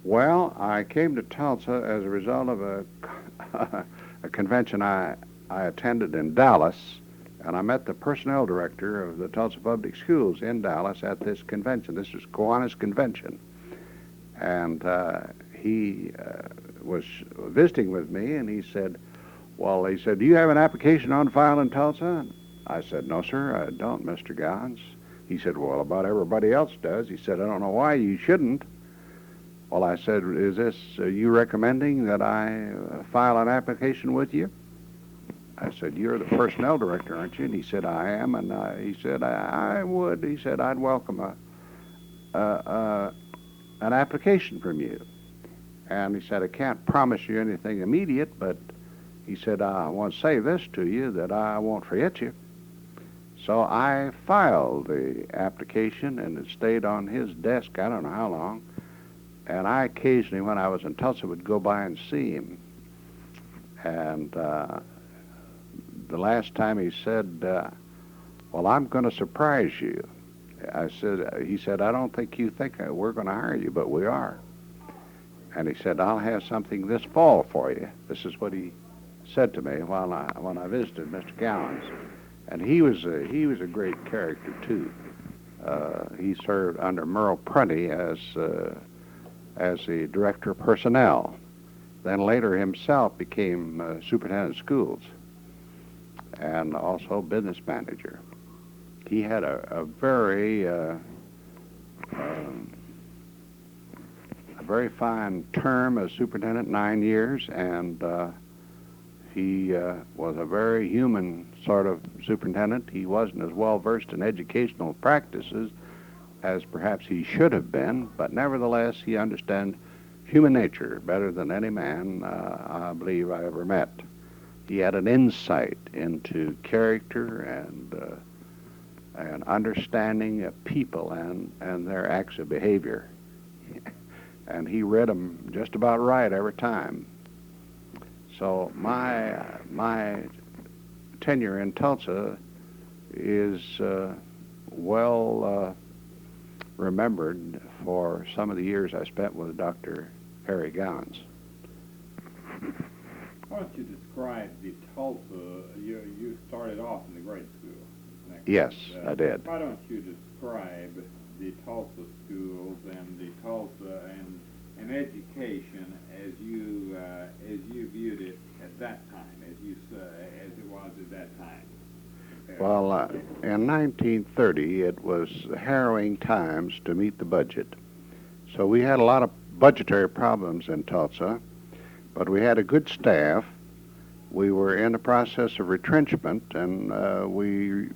Well, I came to Tulsa as a result of a convention I attended in Dallas, and I met the personnel director of the Tulsa Public Schools in Dallas at this convention. This was Kiwanis Convention. And he was visiting with me, and he said, do you have an application on file in Tulsa? I said, no, sir, I don't, Mr. Gowans. He said, well, about everybody else does. He said, I don't know why you shouldn't. Well, I said, is this you recommending that I file an application with you? I said, you're the personnel director, aren't you? And he said, I am. And he said, I would. He said, I'd welcome an application from you. And he said, I can't promise you anything immediate, but he said, I want to say this to you, that I won't forget you. So I filed the application, and it stayed on his desk I don't know how long. And I occasionally, when I was in Tulsa, would go by and see him. And the last time he said, well, I'm going to surprise you. He said, I don't think you think we're going to hire you, but we are. And he said, I'll have something this fall for you. This is what he said to me when I visited Mr. Gowans. And he was a great character, too. He served under Merle Prunty as as the director of personnel. Then later himself became superintendent of schools and also business manager. He had a very fine term as superintendent, 9 years, and he was a very human sort of superintendent. He wasn't as well versed in educational practices as perhaps he should have been, but nevertheless he understood human nature better than any man I believe I ever met. He had an insight into character and understanding of people and their acts of behavior. And he read them just about right every time. So my tenure in Tulsa is well remembered for some of the years I spent with Dr. Harry Gowans. Why don't you describe the Tulsa, you started off in the grade school. Yes, I did. Why don't you describe the Tulsa schools and the Tulsa and education as you viewed it at that time, as it was at that time? Well, in 1930, it was harrowing times to meet the budget. So we had a lot of budgetary problems in Tulsa, but we had a good staff. We were in the process of retrenchment, and we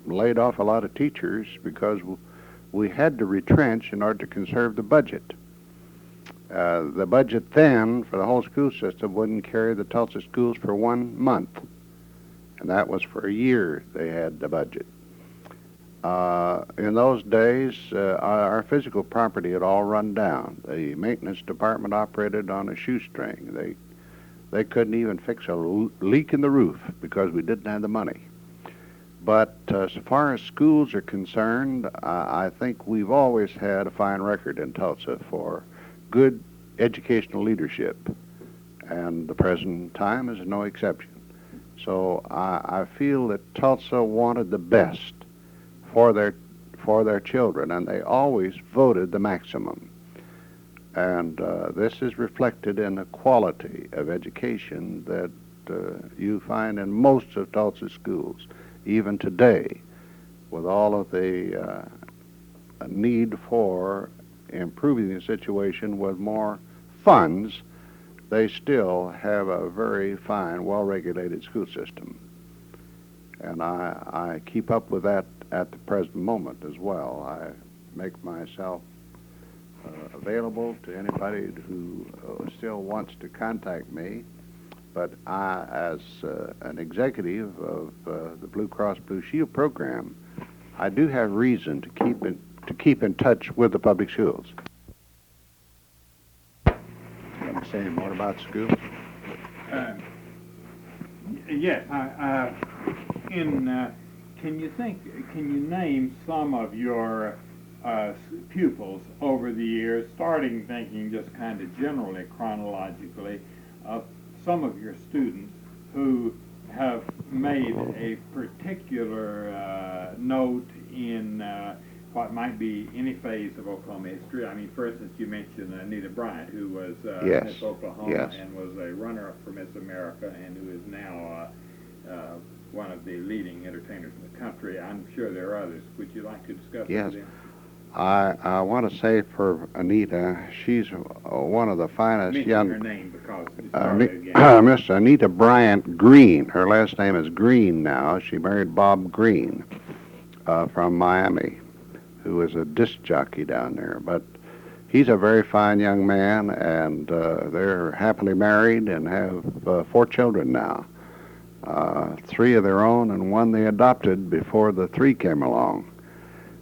laid off a lot of teachers because we had to retrench in order to conserve the budget. The budget then for the whole school system wouldn't carry the Tulsa schools for 1 month, and that was for a year they had the budget. In those days, our physical property had all run down. The maintenance department operated on a shoestring. They couldn't even fix a leak in the roof because we didn't have the money. But so far as schools are concerned, I think we've always had a fine record in Tulsa for good educational leadership, and the present time is no exception. So I feel that Tulsa wanted the best for their children, and they always voted the maximum. And this is reflected in the quality of education that you find in most of Tulsa schools, even today, with all of the need for improving the situation with more funds. They still have a very fine, well-regulated school system. And I keep up with that at the present moment as well. I make myself available to anybody who still wants to contact me. But I, as an executive of the Blue Cross Blue Shield program, I do have reason to keep in touch with the public schools. Let me say more about schools. Yes. Can you name some of your pupils over the years, starting thinking just kind of generally chronologically, of some of your students who have made a particular note in what might be any phase of Oklahoma history? I mean, for instance, you mentioned Anita Bryant, who was Miss Oklahoma and was a runner-up for Miss America, and who is now one of the leading entertainers in the country. I'm sure there are others. Would you like to discuss with them? I want to say for Anita, she's one of the finest young... her name because it started again. Miss Anita Bryant Green. Her last name is Green now. She married Bob Green from Miami, who is a disc jockey down there. But he's a very fine young man, and they're happily married and have 4 children now. 3 of their own and 1 they adopted before the 3 came along.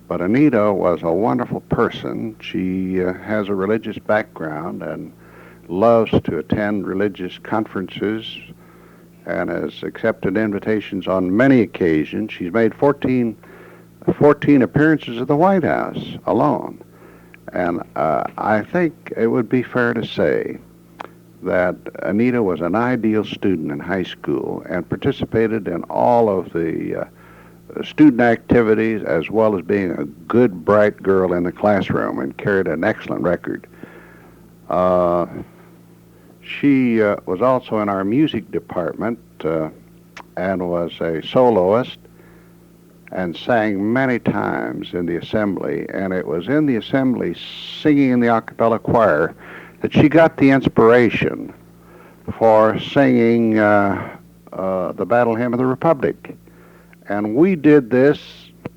But Anita was a wonderful person. She has a religious background and loves to attend religious conferences and has accepted invitations on many occasions. She's made 14 appearances at the White House alone. And I think it would be fair to say that Anita was an ideal student in high school and participated in all of the student activities, as well as being a good, bright girl in the classroom, and carried an excellent record. She was also in our music department and was a soloist and sang many times in the assembly. And it was in the assembly singing in the a cappella choir that she got the inspiration for singing the Battle Hymn of the Republic. And we did this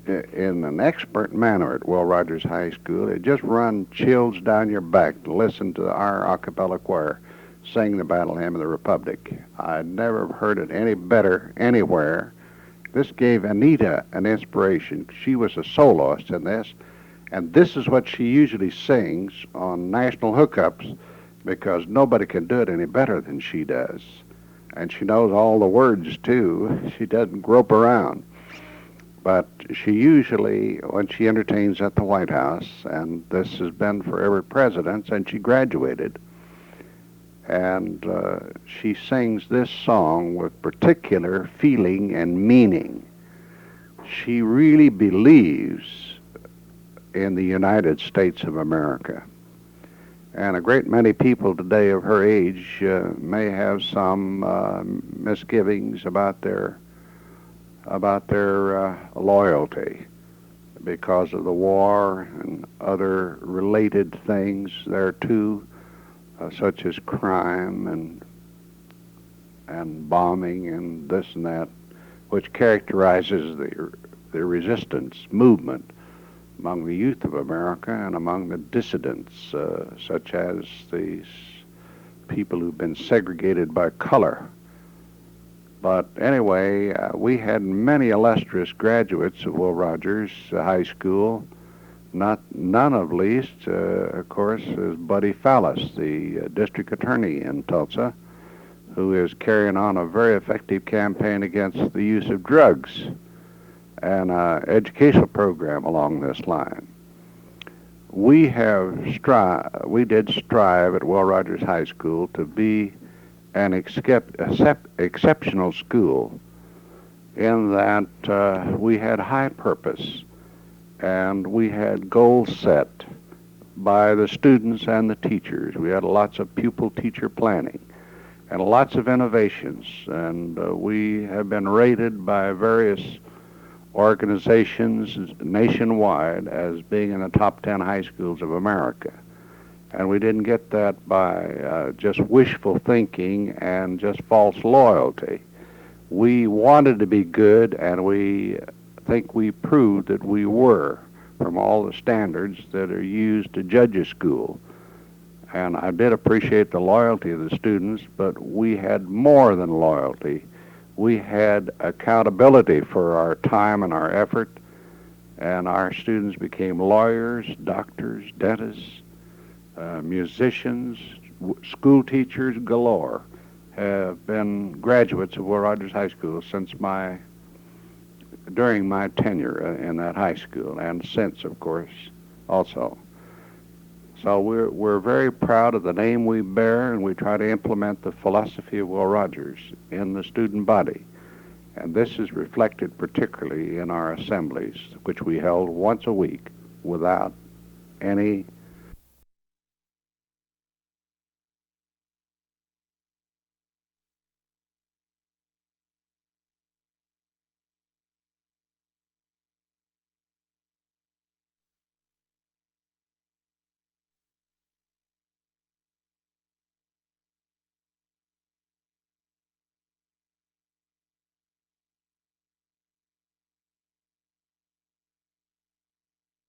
in an expert manner at Will Rogers High School. It just run chills down your back to listen to our a cappella choir sing the Battle Hymn of the Republic. I'd never heard it any better anywhere. This gave Anita an inspiration. She was a soloist in this, and this is what she usually sings on national hookups because nobody can do it any better than she does. And she knows all the words, too. She doesn't grope around. But she usually, when she entertains at the White House, and this has been for every president since she graduated, and she sings this song with particular feeling and meaning. She really believes in the United States of America. And a great many people today of her age may have some misgivings about their loyalty because of the war and other related things there too, such as crime and bombing and this and that, which characterizes the resistance movement among the youth of America and among the dissidents, such as these people who've been segregated by color. But anyway, we had many illustrious graduates of Will Rogers High School. None of least, of course, is Buddy Fallis, the district attorney in Tulsa, who is carrying on a very effective campaign against the use of drugs and an educational program along this line. We did strive at Will Rogers High School to be an exceptional school in that we had high purpose and we had goals set by the students and the teachers. We had lots of pupil-teacher planning and lots of innovations, and we have been rated by various organizations nationwide as being in the top 10 high schools of America. And we didn't get that by just wishful thinking and just false loyalty. We wanted to be good, and we think we proved that we were from all the standards that are used to judge a school. And I did appreciate the loyalty of the students, but we had more than loyalty. We had accountability for our time and our effort, and our students became lawyers, doctors, dentists, musicians, school teachers galore have been graduates of Will Rogers High School during my tenure in that high school, and since, of course, also. So we're very proud of the name we bear, and we try to implement the philosophy of Will Rogers in the student body. And this is reflected particularly in our assemblies, which we held once a week without any